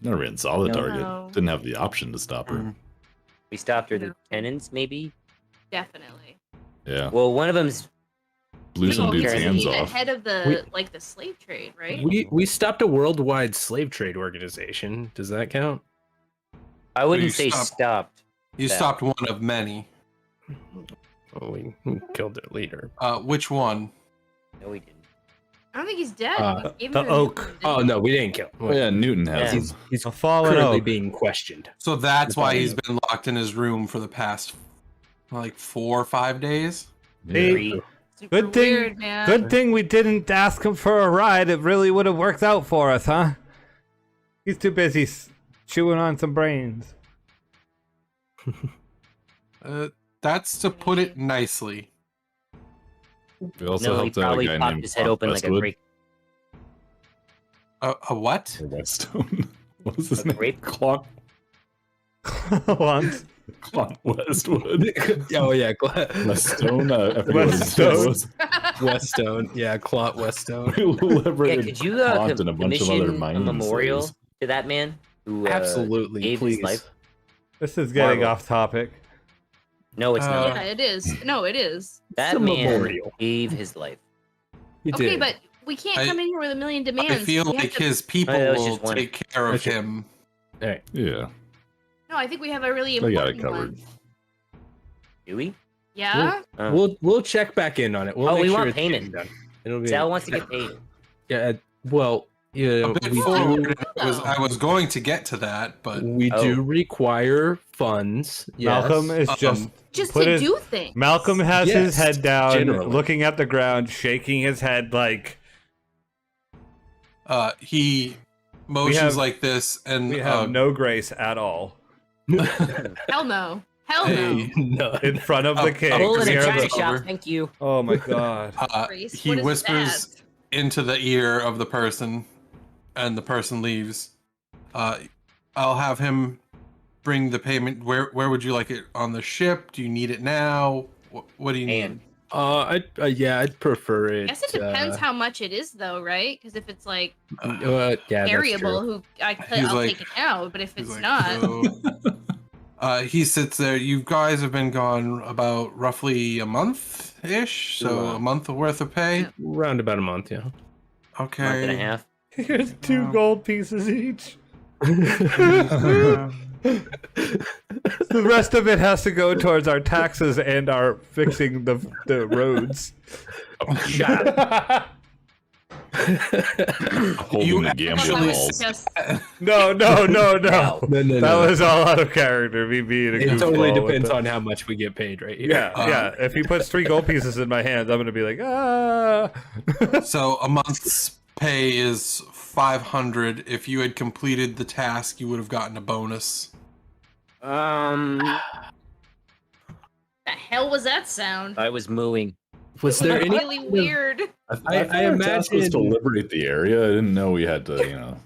Never even saw the No. target. No. Didn't have the option to stop her. Mhm. We stopped her No. lieutenants, maybe? Definitely. Yeah. Well, one of them's Blew some Oh, dude's okay. hands the off. head of the the slave trade, right? We stopped a worldwide slave trade organization. Does that count? I wouldn't you say stopped- stopped. You Yeah. stopped one of many. Oh, we killed their leader. Which one? No, we didn't. I don't think he's dead. Uh, We gave the him a oak. new one, Oh didn't no, we didn't kill him. Oh yeah, Newton has Yeah. him. He's A fallen currently oak. being questioned. So that's The why fallen he's oak. been locked in his room for the past like 4 or 5 days. Hey, Three. he? Super Good thing- weird, man. Good thing we didn't ask him for a ride. It really would have worked out for us, huh? He's too busy chewing on some brains. That's to put it nicely. We also No, he helped out a probably guy popped named his head open like a Westwood. grape. A what? Or Weststone. What was his A name? grape? Clock Once. Westwood. Oh yeah, Weststone. I forget what his name was. Weststone. Yeah, Clot Weststone. We Yeah, liberated could you Clont and a bunch of other commission a mining memorial slaves. to that man who Absolutely, gave please. his life? This is getting Marvel. off topic. No, it's not. Yeah, it is. No, it is. That a man memorial. gave his life. He Okay, did. but we can't I- come in here with a million demands. I feel We have like to- his people that was will just one. take care of That's it. him. All right. Yeah, No, I think we have a really they got it important covered. one. Do we? Yeah. We'll check back in on it. We'll Oh, make we sure want it's payment. getting done. It'll be Sal wants to get paid. yeah. Well, yeah, A bit we forward, do. I was going to get to that, but We Oh. do require funds. Yes. Malcolm is just Just put to his- do things. Malcolm has his Yes, head down, generally. looking at the ground, shaking his head like he motions have- like this, and we have no grace at all Hell no. Hell Hey. no. No. in front of the king. Bull in a Near china the- shop, over. thank you. Oh my god. Grace, he what is whispers that? into the ear of the person, and the person leaves. I'll have him bring the payment. Where would you like it? On the ship? Do you need it now? What do you need? And I'd prefer it. I guess it depends how much it is, though, right? Because if it's like Yeah, that's variable, true. He's I'll like- take it now. But if He's it's like, not, he sits there. You guys have been gone about roughly a month-ish, so Yeah. a month worth of pay. Yeah. Around about a month, yeah. Okay. month and a half. Here's 2 gold pieces each. The rest of it has to go towards our taxes and our fixing the roads. Holding You the gambling actually balls. just No. No, That was all out of character. Me being a It totally goofball with depends it. on how much we get paid, right? here. Yeah. If he puts 3 gold pieces in my hands, I'm gonna be like, ah. So a month's pay is 500. If you had completed the task, you would have gotten a bonus. The hell was that sound? I was mooing. Was there any Really weird. I our task was to imagine- liberate the area. I didn't know we had to, I didn't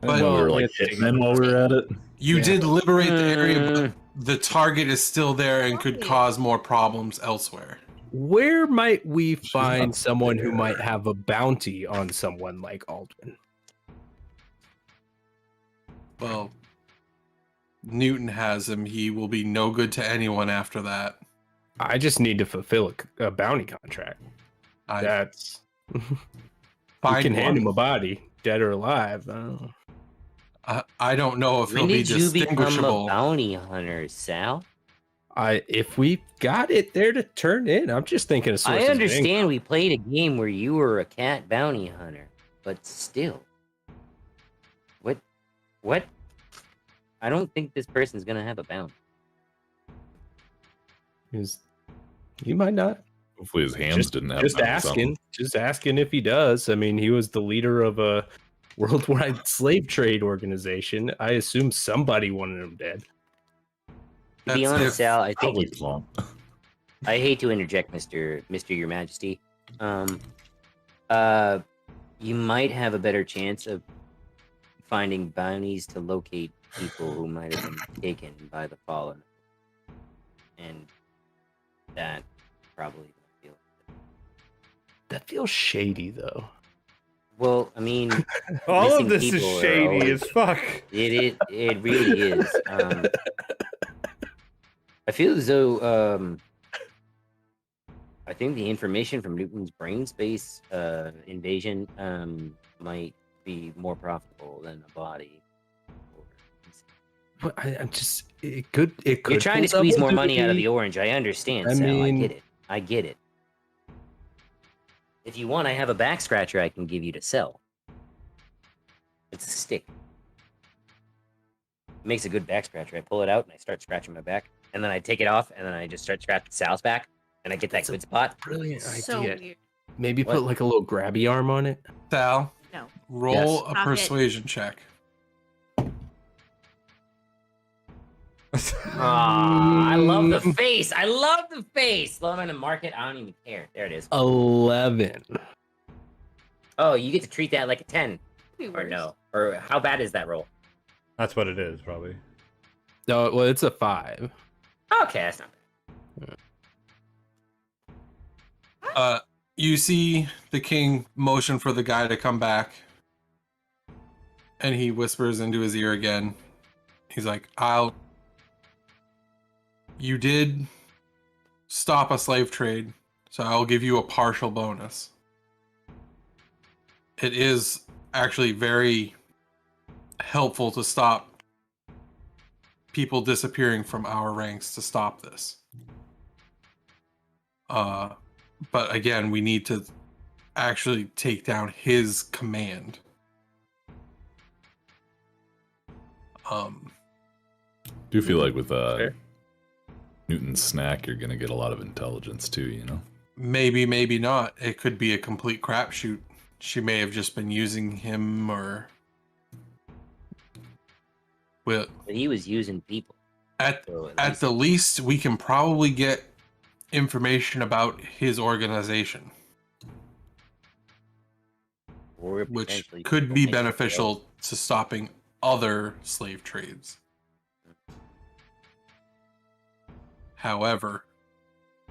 But- know we were Well, like yeah, hitmen while we were at it. You Yeah. did liberate the area, Mm. but the target is still there and could Right. cause more problems elsewhere. where might we She's find not someone who there. might have a bounty on someone like Aldrin? Well, Newton has him. He will be no good to anyone after that. I just need to fulfill a bounty contract. I That's you find can hand him a one. body, dead or alive. I don't know. I don't know if When he'll be did you become a distinguishable. bounty hunter, Sal? If we got it there to turn in, I'm just thinking of sources I of understand income. we played a game where you were a cat bounty hunter, but still. What? I don't think this person's gonna have a bounty. He might not. Hopefully his hands Just- didn't have Just bounties on them. asking. Just asking if he does. I mean, he was the leader of a worldwide slave trade organization. I assume somebody wanted him dead. To be That's honest, if- Sal, I think Probably it's, wrong. I hate to interject, Mister Your Majesty. You might have a better chance of finding bounties to locate people who might have been taken by the fallen, and that probably feel. That feels shady, though. Well, I mean, All Missing of this is people are shady always- as fuck. it really is. I feel as though I think the information from Newton's brain space invasion might be more profitable than a body. But I'm just it could. You're trying to pull squeeze double more money out of duty. the orange. I understand, I Sal. mean- I get it. If you want, I have a back scratcher I can give you to sell. It's a stick. It makes a good back scratcher. I pull it out and I start scratching my back, and then I take it off, and then I just start scratching Sal's back, and I get that That's a good spot. Brilliant So idea. weird. Maybe What? put like a little grabby arm on it. Sal, No. roll Yes. a Stop it. persuasion check. I love the face. I love the face. Well, I'm gonna mark it. I don't even care. There it is. 11. Oh, you get to treat that like a 10, Be or worse. no? Or how bad is that roll? That's what it is, probably. No, well, it's a 5. Okay, that's not bad. You see the king motion for the guy to come back, and he whispers into his ear again. He's like, You did stop a slave trade, so I'll give you a partial bonus. It is actually very helpful to stop people disappearing from our ranks to stop this. But again, we need to actually take down his command. Do feel like with Fair. Newton's snack, you're gonna get a lot of intelligence too. You know. Maybe, maybe not. It could be a complete crapshoot. She may have just been using him, or well, But he was using people. at So at the least, we can probably get information about his organization, or which potentially could people be might beneficial to stopping other slave trades. However,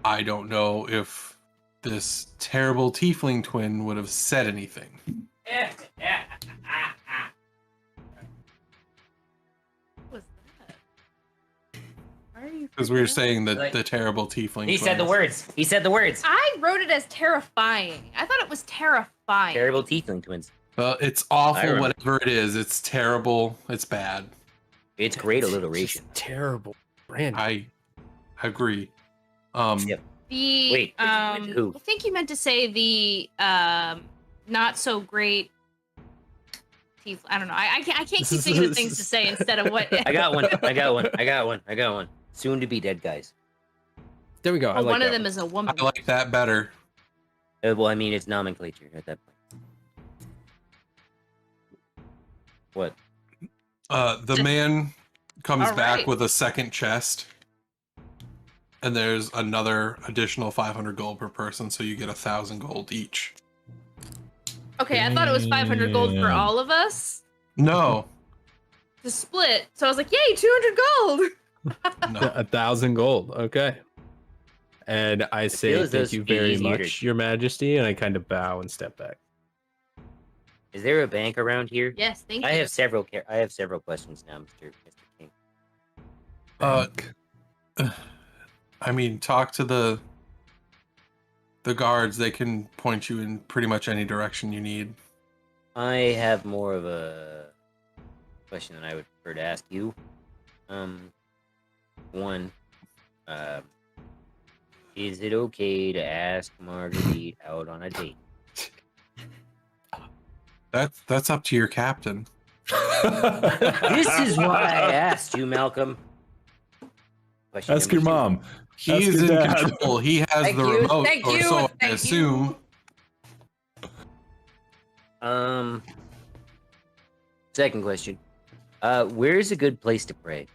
I don't know if this terrible tiefling twin would have said anything. fail. What was that? Why are you? Because we were freaking out? saying that Like- the terrible tiefling He said the twins. words. He said the words. I wrote it as terrifying. I thought it was terrifying. Terrible tiefling twins. It's I awful, remember. whatever it is. It's terrible. It's bad. It's great It's alliteration. just terrible. Brand. I agree. Yep. The Wait, with who? I think you meant to say the not so great. I don't know. I can't keep thinking of things to say instead of what. I got one. I got one. I got one. I got one. Soon to be dead guys. There we go. I Well, like one of that them is a woman. I like that better. Well, I mean, it's nomenclature at that point. What? The man comes All back right. with a second chest, and there's another additional 500 gold per person, so you get 1,000 gold each. Okay, I thought it was 500 gold for Damn. all of us No, to split. So I was like, yay, 200 gold. no. 1,000 gold. Okay. And I say feel as though thank this you would be very easier much, to- Your Majesty, and I kind of bow and step back. Is there a bank around here? Yes, thank you. I have several questions now, Mr. King. I mean, talk to the guards. They can point you in pretty much any direction you need. I have more of a question than I would prefer to ask you. One, is it okay to ask Marguerite out on a date? That's up to your captain. This is why I asked you, Malcolm. Question Ask your number mom. He Ask is your in dad. control. He has Thank the you, remote, thank or you, so I thank assume. two. Second question. Where's a good place to pray?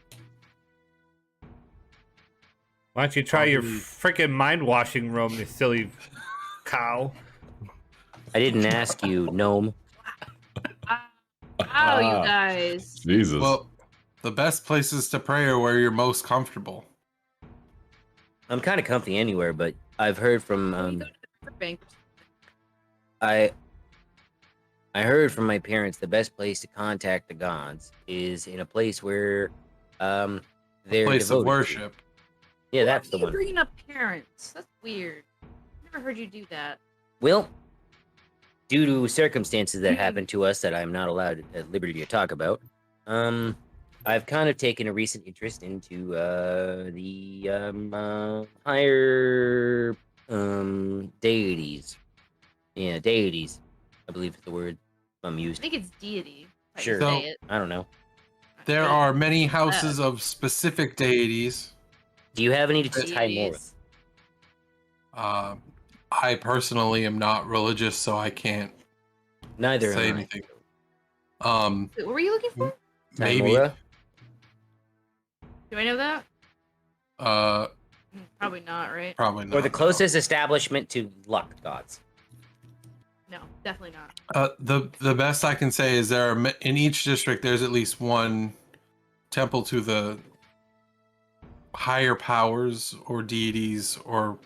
Why don't you try your Probably- freaking mind washing room, you silly cow? I didn't ask you, gnome. Wow, you guys. Jesus. Well, the best places to pray are where you're most comfortable. I'm kind of comfy anywhere, but I've heard from Bank. I heard from my parents the best place to contact the gods is in a place where they're Place of devoted to. worship. Yeah, that's the You're one. bringing up parents. That's weird. Never heard you do that. Well, due to circumstances that happened to us that I'm not allowed at liberty to talk about, I've kind of taken a recent interest into the higher deities. Yeah, deities, I believe is the word I'm I used. think it's deity. If I Sure. can So- say it. I don't know. There are many houses of specific deities. Do you have any to tie more with? Deities. I personally am not religious, so I can't Neither say am I. anything. Wait, what were you looking for? Maybe. Timora? Do I know that? Probably not, right? Probably not. Or the no. closest establishment to luck gods. No, definitely not. The best I can say is there are in each district there's at least one temple to the higher powers or deities or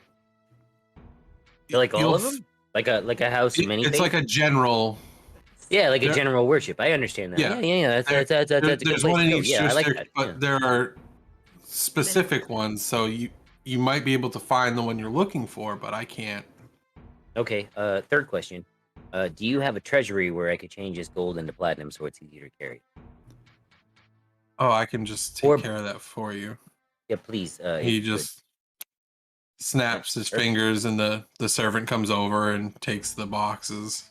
Like all you'll of them? Like a house of many it's like a general. yeah, like a there- general worship. I understand that. Yeah. Yeah. That's a good There's place one to in go. each Yeah, I like district, that. but there are specific ones, so you might be able to find the one you're looking for, but I can't. Yeah. Okay. Third question. Do you have a treasury where I could change this gold into platinum so it's easier to carry? Oh, I can just take Or- care of that for you. Yeah, please. if He you could. just snaps his Sure. fingers, and the servant comes over and takes the boxes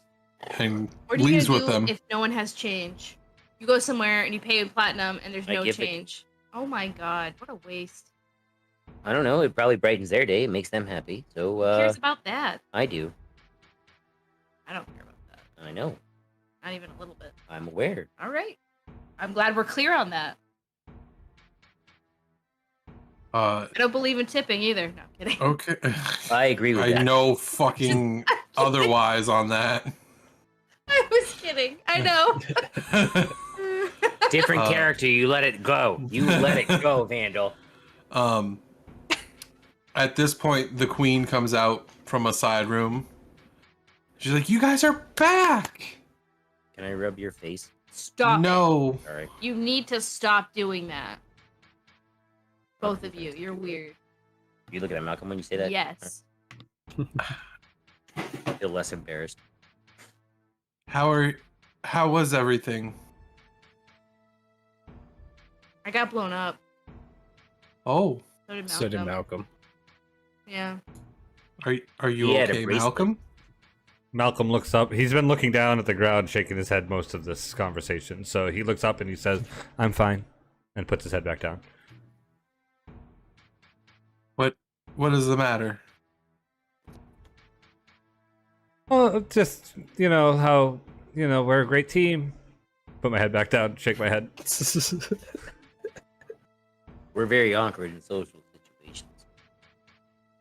and What are you leaves gonna with do them. if no one has change? You go somewhere and you pay with platinum and there's I no give it- change. Oh my god, what a waste. I don't know. It probably brightens their day. It makes them happy. So Who cares about that? I do. I don't care about that. I know. Not even a little bit. I'm aware. All right. I'm glad we're clear on that. I don't believe in tipping either. No, I'm kidding. Okay. I agree with I that. know fucking otherwise on that. I was kidding. I know. Different Uh, character. You let it go. You let it go, Vandal. At this point, the queen comes out from a side room. She's like, "You guys are back!" Can I rub your face? Stop. No. All right. You need to stop doing that. Both of you. You're weird. You look at Malcolm when you say that. Yes. I feel less embarrassed. How was everything? I got blown up. Oh, So did Malcolm. So did Malcolm. Yeah. are you He had a okay, bracelet. Malcolm? Malcolm looks up. He's been looking down at the ground, shaking his head most of this conversation. So he looks up and he says, "I'm fine," and puts his head back down. What is the matter? Well, just how we're a great team. Put my head back down, shake my head. We're very awkward in social situations.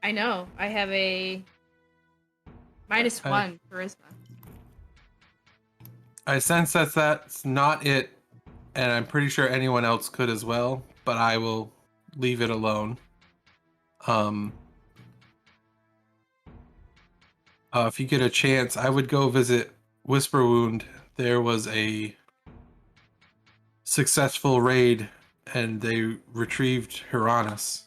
I know. I have a -1 charisma. I sense that that's not it, and I'm pretty sure anyone else could as well, but I will leave it alone. If you get a chance, I would go visit Whisperwound. There was a successful raid, and they retrieved Hyrannus.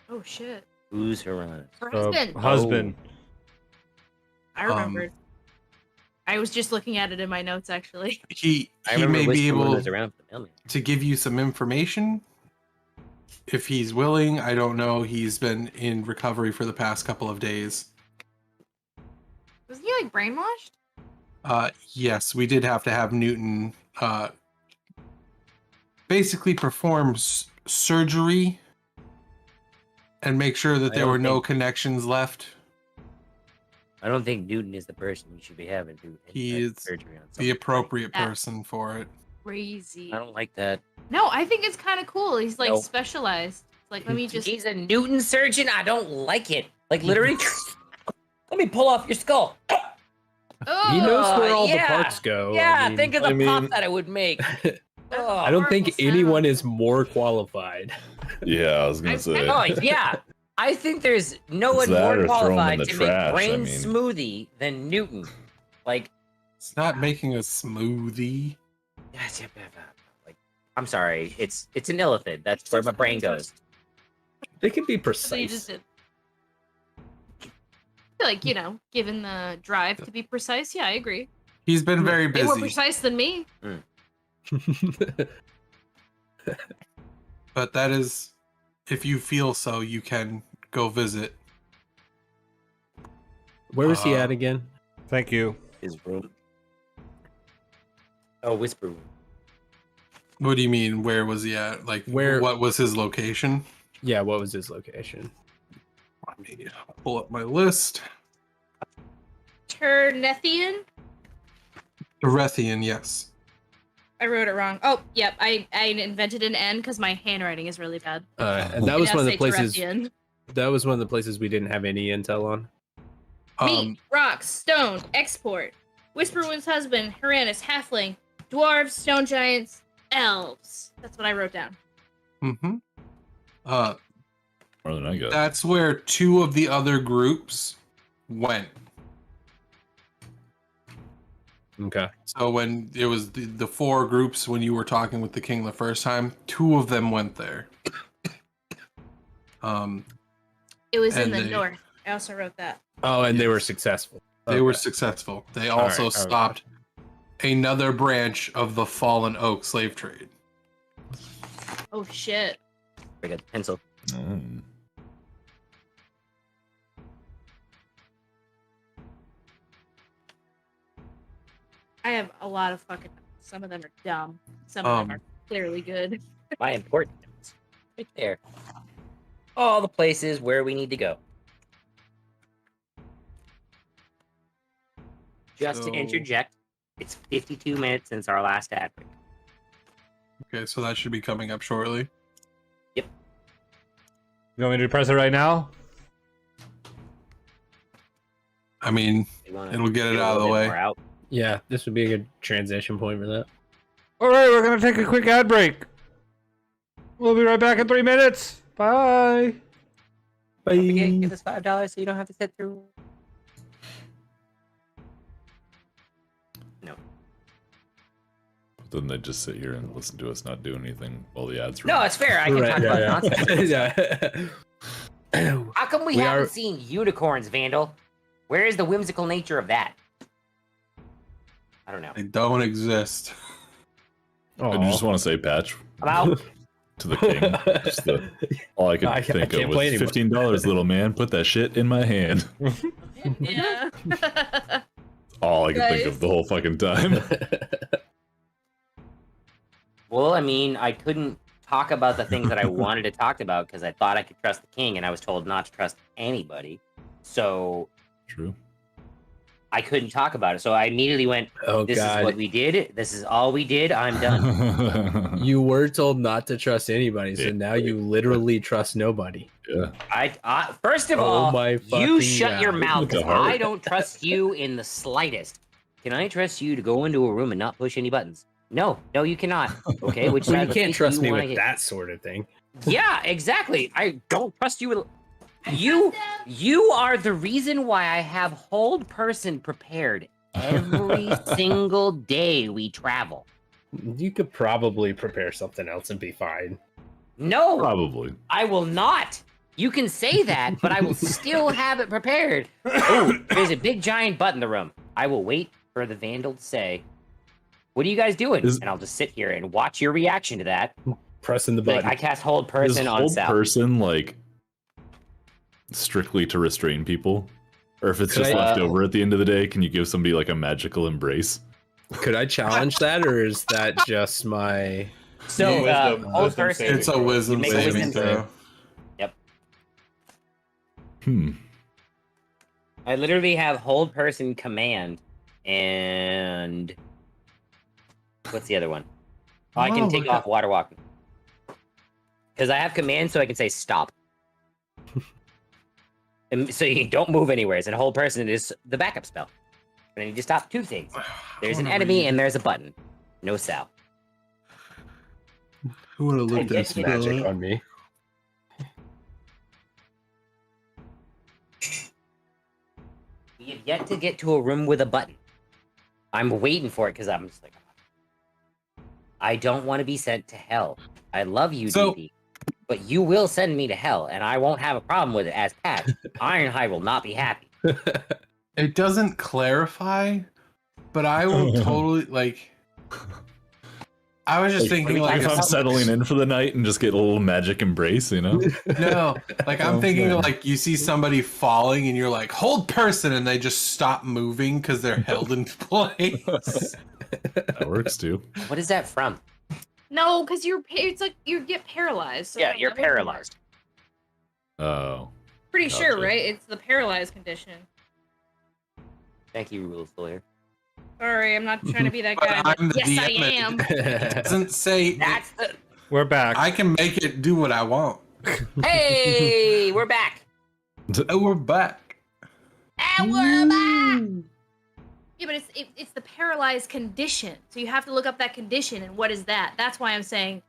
Oh shit. Who's Hyrannus? Her husband. Husband. I remembered. I was just looking at it in my notes actually. He I remember may be Whisperwound able was around for the mailman. to give you some information if he's willing. I don't know. He's been in recovery for the past couple of days. Wasn't he like brainwashed? Yes, we did have to have Newton basically perform surgery and make sure that there were no connections left. I don't think Newton is the person you should be having do He any is surgery on. The somebody. appropriate person for it. Crazy. I don't like that. No, I think it's kind of cool. He's like Nope. specialized. Like, let me just. He's a Newton surgeon. I don't like it. Like literally, let me pull off your skull. Oh, He knows where all the yeah. parts go. Yeah, I mean, think of the pop that it would make. Oh, I don't think Horrible anyone sound. is more qualified. Yeah, I was gonna say. oh yeah. I think there's no one It's that more or throw 'em in qualified the to trash, make brain I mean. smoothie than Newton. Like, It's not making a smoothie. like, I'm sorry, it's an illithid. That's where my brain goes. They can be So you just precise. did. I feel like, you know, given the drive to be precise, yeah, I agree. He's been very Way more busy, precise than me. but that is, if you feel so, you can go visit. Where is he at again? Thank you. His room. Oh, Whisper. What do you mean? Where was he at? Like, Where- What was his location? Yeah, what was his location? Let me pull up my list. Ternethian? Erethian, yes. I wrote it wrong. Oh, yep. I invented an N because my handwriting is really bad. And that was I'd one of say the places. Terethian. That was one of the places we didn't have any intel on. Meat, rocks, stone, export. Whisperwound's husband, Hyrannus, halfling, dwarves, stone giants, elves. That's what I wrote down. Mm-hmm. More than I got. That's where two of the other groups went. Okay. So when it was the four groups, when you were talking with the king the first time, two of them went there. It was in And the they- north. I also wrote that. Oh, and they were successful. They were Okay. successful. They All also right, all right. stopped another branch of the Fallen Oak slave trade. Oh shit. I got the pencil. Mm. I have a lot of fucking. Some of them are dumb. Some of them Um, are clearly good. My important notes. Right there. All the places where we need to go. Just So- to interject, it's 52 minutes since our last ad break. Okay, so that should be coming up shortly. You want me to press it right now? I mean, We wanna it'll get it a out of little the bit way. more out. Yeah, this would be a good transition point for that. All right, we're gonna take a quick ad break. We'll be right back in 3 minutes. Bye. Bye. Don't forget, give us $5 so you don't have to sit through. No. Then they just sit here and listen to us not do anything while the ads No, run. it's fair. I can Right, talk about nonsense. yeah. How come we We haven't are- seen unicorns, Vandal? Where is the whimsical nature of that? I don't know. They don't exist. I just want to say, Patch, I'm out. to the king. Just all I could I think of can't was play anymore. $15, little man. Put that shit in my hand. Yeah. All I could think Nice. of the whole fucking time. Well, I mean, I couldn't talk about the things that I wanted to talk about because I thought I could trust the king, and I was told not to trust anybody. So True. I couldn't talk about it. So I immediately went, Oh this is God. what we did. This is all we did. I'm done. You were told not to trust anybody, so Yeah. now you literally trust nobody. Yeah. I first of Oh all, my you fucking shut your God. mouth. Look at 'Cause her. I don't trust you in the slightest. Can I trust you to go into a room and not push any buttons? No, you cannot. Okay, which Well, side you of the can't face trust do me you wanna with hit? that sort of thing. Yeah, exactly. I don't trust you with. You are the reason why I have hold person prepared every single day we travel. You could probably prepare something else and be fine. No, Probably. I will not. You can say that, but I will still have it prepared. Oh, there's a big giant butt in the room. I will wait for the Vandal to say, "What are you guys doing?" And I'll just sit here and watch your reaction to that. Pressing the Like, button. I cast hold Is person on hold Saal. person like strictly to restrain people? Or if it's Could just I- left over at the end of the day, can you give somebody like a magical embrace? Could I challenge that, or is that just my? So, hold wisdom person. saving It's a throw. wisdom You make a saving wisdom throw. I literally have hold person command and what's the other one? Oh, I can take off water walking. Because I have command so I can say stop. And so you don't move anywhere. And hold person is the backup spell. And I need to stop two things. There's an enemy and there's a button. No Saal. Who would have looked I at get this Magic spell? on me. We have yet to get to a room with a button. I'm waiting for it because I'm just like, I don't want to be sent to hell. I love you, So- DP, but you will send me to hell, and I won't have a problem with it as patched. Ironhide will not be happy. It doesn't clarify, but I will totally like. I was just Like, thinking, what like, are we if talking I'm about? settling in for the night and just get a little magic embrace, you know? no, like I'm Oh, thinking, man. like you see somebody falling, and you're like, hold person, and they just stop moving because they're held in place. That works too. What is that from? No, because it's like you get paralyzed. So Yeah, no, you're that wouldn't work. paralyzed. Oh. Pretty sure, Gotcha. right? It's the paralyzed condition. Thank you, rules lawyer. Sorry, I'm not trying to be that But guy. But I'm the yes, I DM. am. It doesn't say. That's the. We're back. I can make it do what I want. Hey, we're back. Oh, we're back. And we're back. Yeah, but it's the paralyzed condition. So you have to look up that condition and what is that? That's why I'm saying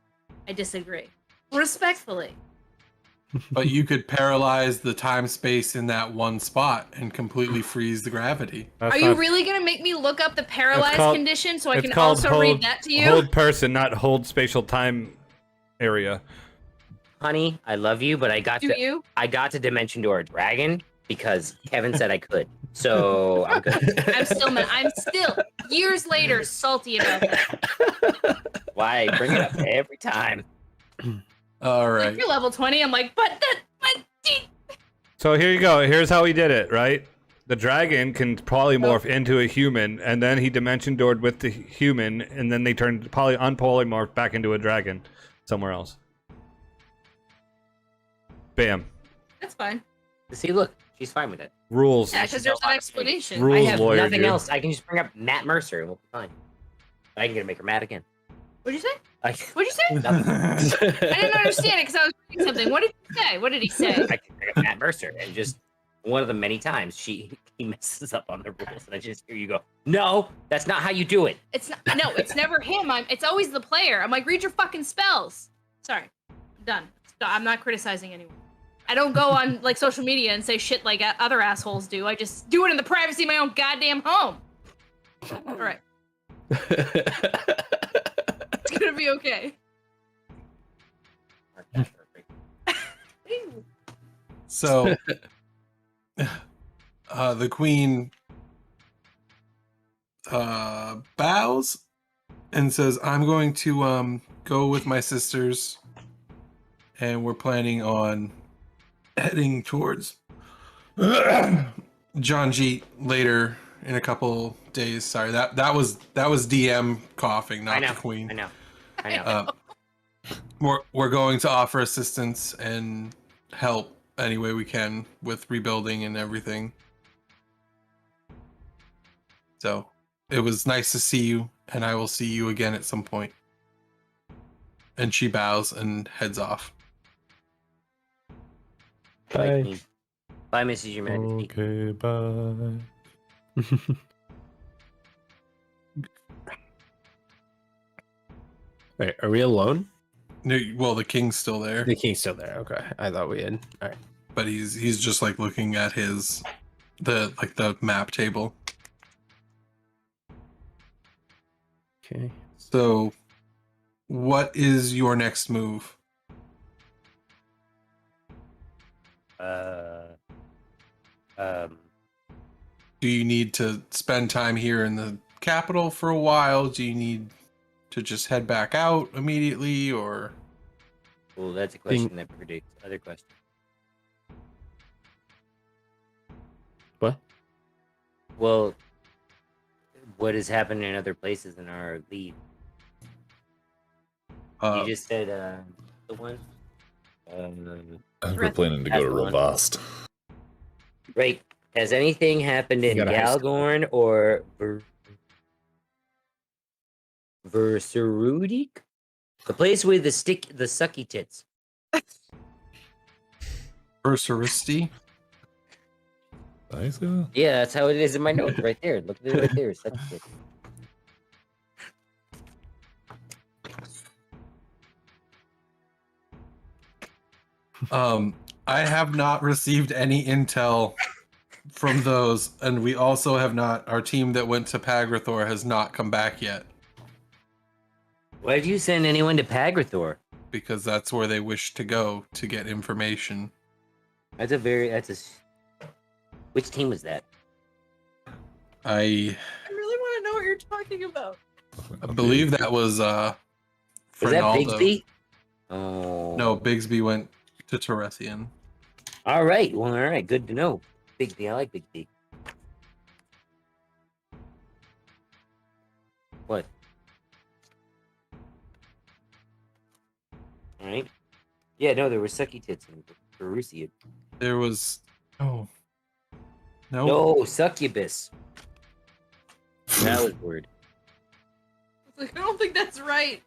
I disagree. Respectfully. But you could paralyze the time space in that one spot and completely freeze the gravity. That's Are you not- really gonna make me look up the paralyzed called- condition so I it's can called also hold- read that to you? Hold person, not hold spatial time area. Honey, I love you, but I got Do you? to dimension door a dragon because Kevin said I could. So I'm good. I'm still years later salty about that. Why I bring it up every time? All Like, right. you're level 20. I'm like, but So here you go. Here's how he did it, right? The dragon can polymorph into a human, and then he dimension doored with the human, and then they turned unpolymorphed back into a dragon somewhere else. Bam. that's fine. See, look, she's fine with it. Rules. Yeah, because there's an explanation. Rules I have lawyer, nothing dude. else. I can just bring up Matt Mercer and we'll be fine. I can make her mad again. What'd you say? I, What'd you say? nothing. I didn't understand it because I was reading something. What did you say? What did he say? I can bring up Matt Mercer and just one of the many times he messes up on the rules, and I just hear you go, "No, that's not how you do it." It's not. No, it's never him. It's always the player. I'm like, read your fucking spells. Sorry, I'm done. I'm not criticizing anyone. I don't go on like social media and say shit like other assholes do. I just do it in the privacy of my own goddamn home. All right, it's gonna be okay. Mark that perfect. Ew. So, the queen bows and says, "I'm going to go with my sisters, and we're planning on heading towards Janjeet later in a couple days." Sorry, that was DM coughing, I not know. the queen. I know. We're going to offer assistance and help any way we can with rebuilding and everything. So it was nice to see you, and I will see you again at some point. And she bows and heads off. Bye. Queen. Bye, Mrs. Your Majesty. Okay, bye. Wait, are we alone? No, well, the king's still there, The king's still there. Okay, I thought we had. All right. but he's just like looking at the map table. Okay. So, what is your next move? Do you need to spend time here in the capital for a while? Do you need to just head back out immediately, or? Well, that's a question that predicts other questions. What? Well, what has happened in other places in our lead? You just said the one. I think we're planning to go to That's the one. Ravast. Right. Has anything happened in You got a high score. Galgorn or Versarudik? The place with the sucky tits. Ursaristi? Nice. Yeah, that's how it is in my notes right there. Look at it right there. Sucky tits. I have not received any intel from those, and we also have not. Our team that went to Pagrathor has not come back yet, Why did you send anyone to Pagrathor? because that's where they wish to go to get information. Which team was that? I really want to know what you're talking about. believe that was Was that Fernaldo. Bigsby? Oh. No, Bigsby went to Terethian. All right. Well, all right. Good to know. Bigsby. I like Bigsby. What? All right. Yeah, no, there were sucky tits in Perusia. There was no. No, succubus. Valid word. I don't think that's right.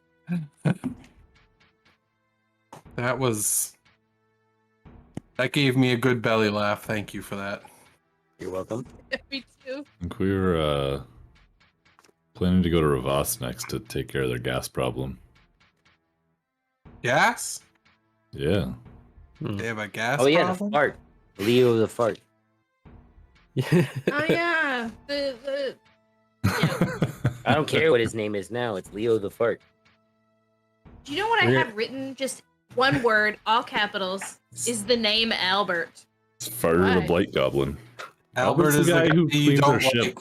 That gave me a good belly laugh. Thank you for that. You're welcome. Me too. I think we were planning to go to Ravast next to take care of their gas problem. Gas? Yeah. They have a gas Oh yeah, problem? the fart. Leo the fart. Oh yeah, the I don't care what his name is now. It's Leo the fart. Do you know what I had written? Just one word, all capitals, is the name Albert. It's Fire the Why? Blight Goblin. Albert Albert's is the guy who you cleans our don't ship.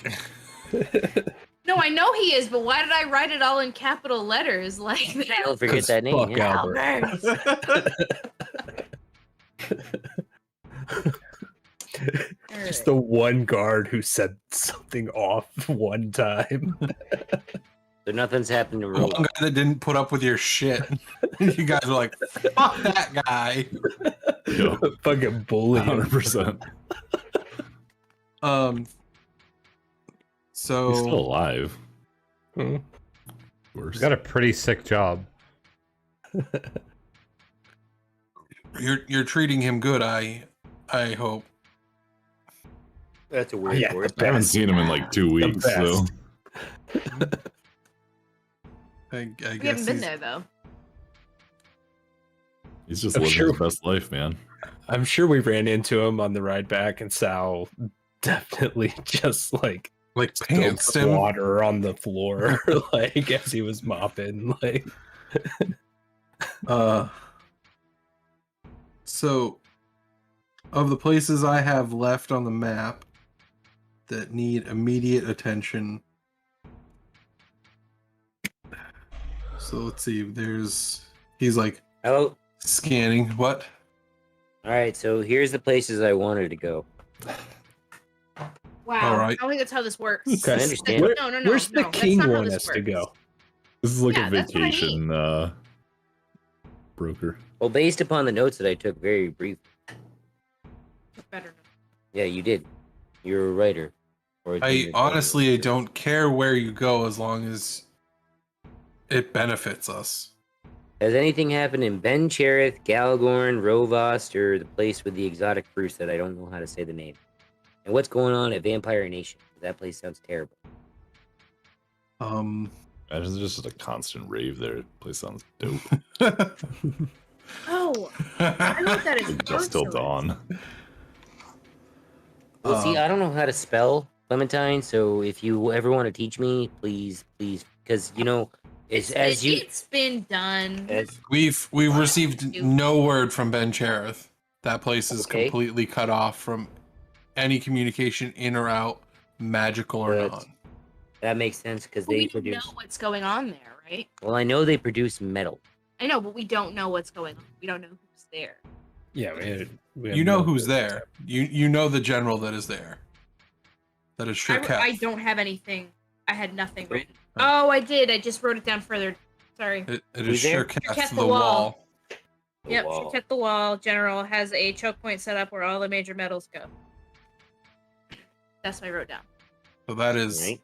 like. No, I know he is, but why did I write it all in capital letters like that? Don't forget that name. Fuck Yeah. Albert. Just the one guard who said something off one time. So nothing's happened to One Rogue. guy that didn't put up with your shit. You guys are like, fuck that guy. Yo, Fucking bully. 100%. So He's still alive. Hmm. Worse. He's got a pretty sick job. you're treating him good, I hope. That's a weird Yeah, word. I haven't seen him in like 2 weeks, so best. I We guess haven't been he's- there though. he's just I'm living sure- his best life, man. I'm sure we ran into him on the ride back, and Saal definitely just like pantsed spilled him. water on the floor, like as he was mopping. Like, So of the places I have left on the map that need immediate attention. So let's see, he's like Oh, scanning. What? all right. So here's the places I wanted to go. Wow. All right. I don't think that's how this works. Okay. I understand. Where- No, where's the that's king not how want this us to works. go? This is like Yeah, a that's what I vacation broker. Well, based upon the notes that I took very brief. Better know. Yeah, you did. You're a writer. Or I junior honestly players. don't care where you go as long as it benefits us. Has anything happened in Ben Cherith, Galgorn, Rovost, or the place with the exotic fruits that I don't know how to say the name? And what's going on at Vampire Nation? That place sounds terrible. Imagine just a constant rave there. Place sounds dope. Oh, I wrote that as Just till Merciless. dawn. Well, see, I don't know how to spell Clementine, so if you ever want to teach me, please, because It's been done. We've received no word from Ben Cherith. That place is Okay. completely cut off from any communication in or out, magical or But- not. that makes sense because But they we don't produce. know what's going on there, right? Well, I know they produce metal. I know, but we don't know what's going on. We don't know who's there. Yeah, we have You know no who's clue. there. You know the general that is there. That is sure I don't have anything. I had nothing written. Oh, I did. I just wrote it down further. Sorry. It is Who's there? sure cast Kept the the wall. wall. The Yep, wall. she kept the wall. General has a choke point set up where all the major metals go. That's what I wrote down. So that is Right?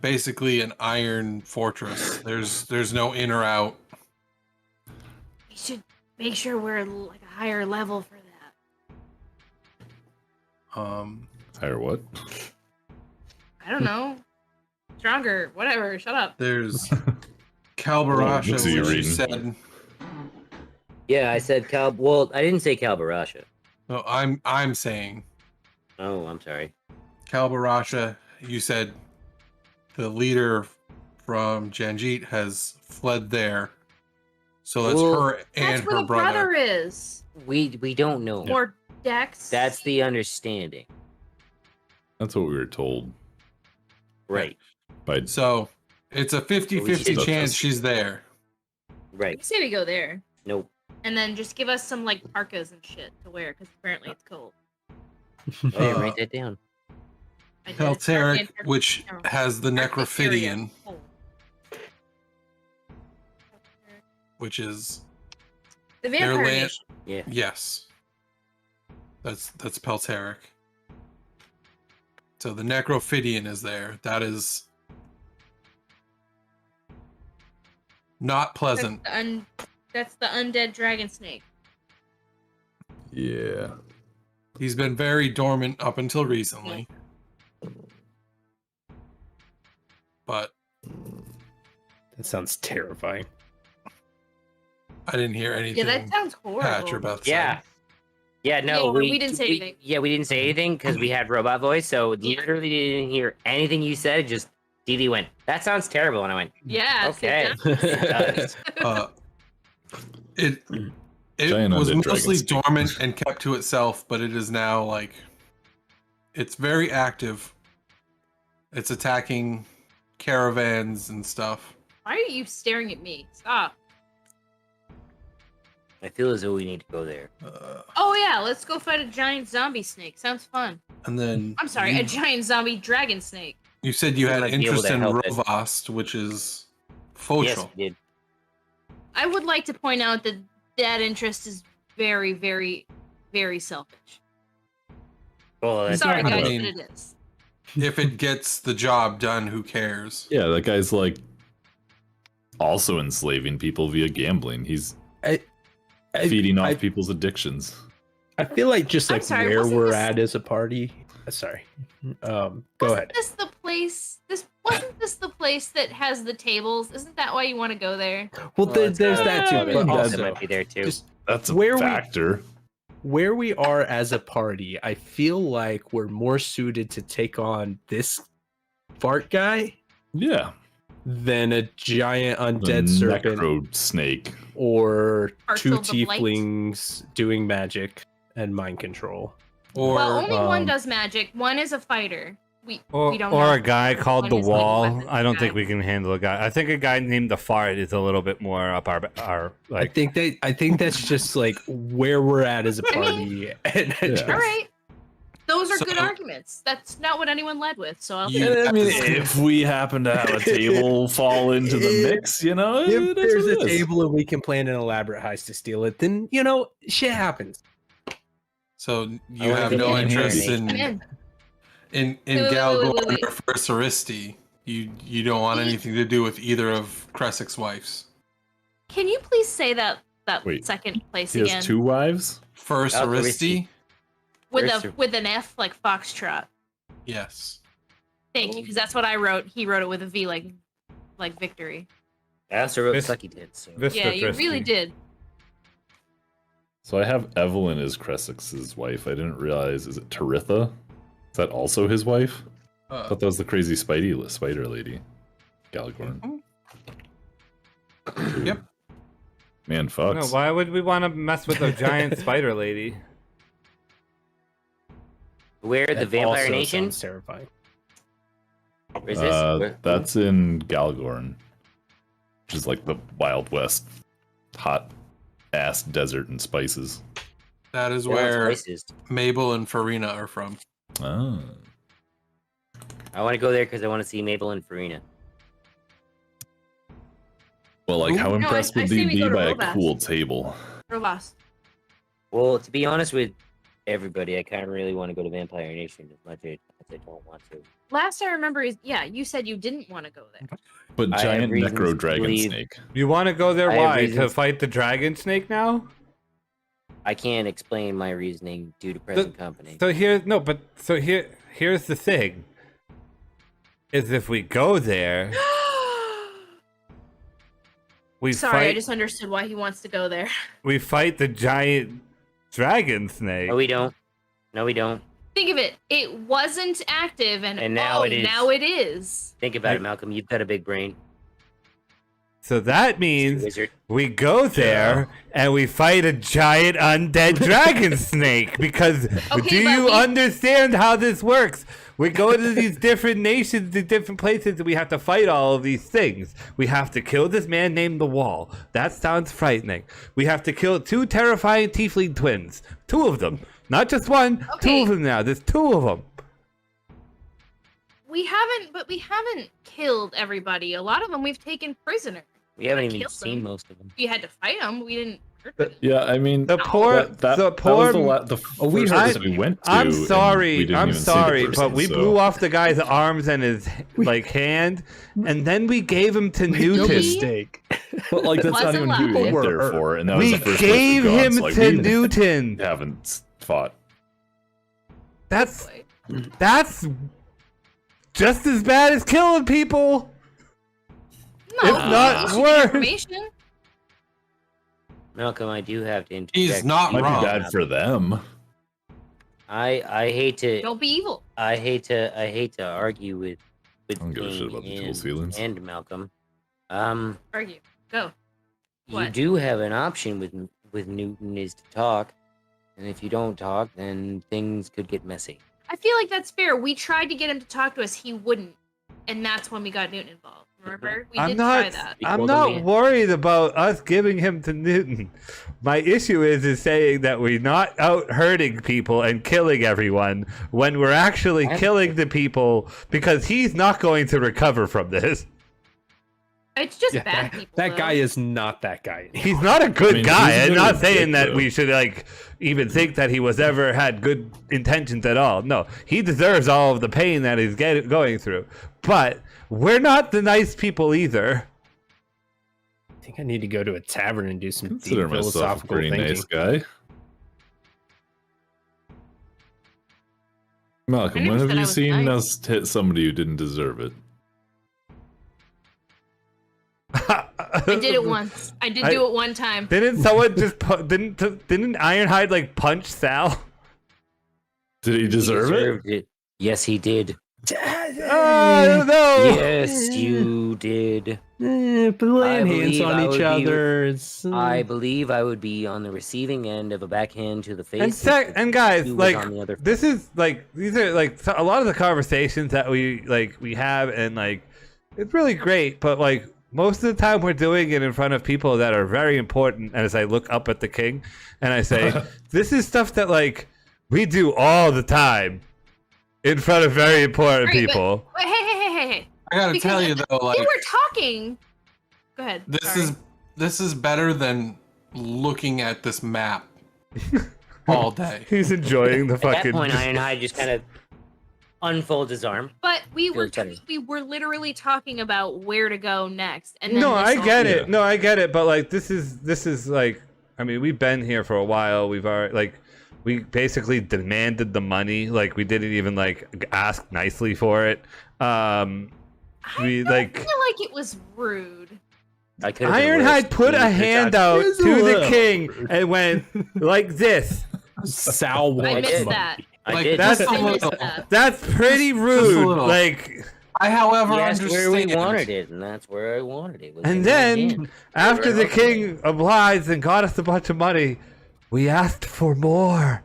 basically an iron fortress. There's no in or out. We should make sure we're like a higher level for that. Higher what? I don't know. Stronger, whatever. Shut up. There's books are Calbarasha, you which you reading? said. Yeah, I said Well, I didn't say Calbarasha. No, I'm saying Oh, I'm sorry. Calbarasha. You said the leader from Janjit has fled there. So that's Well, her and That's where her the brother. brother is. We don't know. Or Dex. That's the understanding, That's what we were told. right? By So it's a 50-50 should- chance she's there. Right. I say we go there. Nope. And then just give us some like parkas and shit to wear because apparently it's cold. Oh, yeah, write that down. I did. Pelteric, Parka and which Parka- has the Parka area. Necrophidian, Cold. which is The their vampire land. nation. Yeah. Yes. That's Pelteric. So the Necrophidian is there. That is not pleasant. That's the undead dragon snake. yeah. He's been very dormant up until recently. But That sounds terrifying. I didn't hear Yeah, anything that sounds Patch or horrible. Beth Yeah. said. Yeah, no, Yeah, we didn't say anything. Yeah, we didn't say anything because we had robot voice, so literally didn't hear anything you said. Just DD went, "That sounds terrible," and I went, Yeah. "Okay." It does. It Giant was undead mostly dragon snake. dormant and kept to itself, but it is now like it's very active. It's attacking caravans and stuff. Why are you staring at me? Stop. I feel as though we need to go there. Oh yeah, let's go fight a giant zombie snake. Sounds fun. And then I'm sorry, you, a giant zombie dragon snake. you said you We had might be able interest to in help it. Rovost, which is Yes, Fochel. we did. I would like to point out that that interest is very, very, very selfish. Well, that's Sorry, I guys, mean- but it is. If it gets the job done, who cares? Yeah, that guy's like also enslaving people via gambling. He's feeding off I- people's addictions. I feel like just I'm like sorry, where wasn't we're this- at as a party. Sorry. Go Wasn't ahead. this the place? Wasn't this the place that has the tables? Isn't that why you want to go there? Well, it's there's got that too, other but things also that might be there too. just That's a Where we- factor. where we are as a party, I feel like we're more suited to take on this fart guy Yeah. than a giant The undead serpent necro snake. or two Parcels of light. tieflings doing magic and mind control. Or well, only one um, does magic. One is a fighter. We Or don't know. a guy called One the is, like, Wall. weapons I don't guy. think we can handle a guy. I think a guy named the Fart is a little bit more up our I like. think that's just like where we're at as a I party. mean- and Yeah. just- All right. Those are good So- arguments. That's not what anyone led with, so I'll You- take it. I mean, if we happen to have a table fall into the mix, you know, If it is there's what a it is. table and we can plan an elaborate heist to steal it, then shit happens. so I you wanna have go no to interest Vampire I'm in in. In wait, Galgorn wait. or for Saristi, you don't want anything to do with either of Kressik's wives. Can you please say that Wait, second place He again? has 2 wives? For Saristi, With an F like Foxtrot. yes. Thank you, because that's what I wrote. He wrote it with a V like victory. I also wrote This- Sucky Tits. So. Vista Yeah, you really Christie. did. So I have Evelyn as Kressik's wife. I didn't realize, is it Taritha? Is that also his wife? I thought that was the crazy spider lady. Galgorn. Yep. Man, No, fucks. why would we want to mess with a giant spider lady? Where the That Vampire also Nation? sounds terrifying. Or is this? Where- That's in Galgorn, which is like the Wild West, hot ass desert and spices. That is That one's where racist. Mabel and Farina are from. Oh. I want to go there because I want to see Mabel and Farina. Well, like, how No, impressed I would say they we be go to by a Robust. cool table? Robust. Well, to be honest with everybody, I kind of really want to go to Vampire Nation as much as I don't want to. Last I remember is you said you didn't want to go there. But I have giant reasons necro to dragon believe- snake. You want to go there? I have Why? To reasons- fight the dragon snake now? I can't explain my reasoning due to present company. Here's the thing. Is if we go there, we Sorry, I fight. just understood why he wants to go there. We fight the giant dragon snake. No, we don't. No, we don't. Think of it. It wasn't active, and now it is. Now it is. Think about it, Malcolm. You've got a big brain. So that means Wizard. we go there and we fight a giant undead dragon snake. Because Okay, do but you we- understand how this works? We go to these different nations, to different places, and we have to fight all of these things. We have to kill this man named the Wall. That sounds frightening. We have to kill 2 terrifying tiefling twins. 2 of them. Not just one, 2 Okay. of them now. There's 2 of them. We haven't killed everybody. A lot of them we've taken prisoner. We haven't even Killed seen them. most of them. We had to fight them. We didn't. Murder them. Yeah, I mean, The poor, that the was poor. the we first heard- place we went to. I'm and we sorry, didn't I'm even see the sorry, person, but we so- blew off the guy's arms and his like hand, and then we gave him to Make no Newton. mistake. But like, that's not Wasn't even who we went loud. there for, and that was We the first gave place we've him gone, so, like, to we Newton. haven't fought. That's just as bad as killing people. No, If not you should get worse. information. Malcolm, I do have to interject. He's not Might wrong. be bad for them. I hate to Don't be evil. I hate to argue with I don't give a shit King about the people's and- feelings. and Malcolm. Argue. Go. You What? do have an option with Newton is to talk, and if you don't talk, then things could get messy. I feel like that's fair. We tried to get him to talk to us. He wouldn't, and that's when we got Newton involved. Remember? We I'm did not. try that. I'm Well, not then we- worried about us giving him to Newton. My issue is saying that we're not out hurting people and killing everyone when we're actually killing the people because he's not going to recover from this. It's just Yeah, bad people. that though. guy is not that guy. He's not a good I mean, guy. he's I'm a not good saying dick, that though. we should like even think that he was ever had good intentions at all. No, he deserves all of the pain that he's going through. But we're not the nice people either. I think I need to go to a tavern and do some deep Consider myself a philosophical pretty thinking. nice guy. Malcolm, I never when have said I you was seen nice. us hit somebody who didn't deserve it? I did it once. I did do it one time. Didn't someone just didn't Ironhide like punch Saal? Did he He deserve it? deserved it. Yes, he did. I don't know. Yes, you did. But laying hands believe I on would each be- other. It's, I believe I would be on the receiving end of a backhand to the face. And guys, you was like on the other this is like these are like a lot of the conversations that we have, and like it's really great. But like most of the time, we're doing it in front of people that are very important. And as I look up at the king, and I say, "This is stuff that like we do all the time in front of very important Right, but- people." Wait, hey. I gotta Because tell you though, like They were talking. Go ahead. Sorry. this is better than looking at this map all day. He's enjoying the At that fucking. point, Ironhide just kind of unfolds his arm. But we were Feels better. literally talking about where to go next, and then No, this I all- get it. No, I get it. But like, this is like, I mean, we've been here for a while. We've already like, we basically demanded the money. Like, we didn't even like ask nicely for it. We I like. feel like it was rude. I could've been worse. Ironhide put a hand out It's a to the little king and went like this. Sal I wants missed money. that. I Like, did. that's- I missed little. that. That's pretty Just a rude. little. Like, I, however, He asked understand. where we wanted it, and that's where I wanted it. was and in my then hand. after the Okay. king obliged and got us a bunch of money, we asked for more.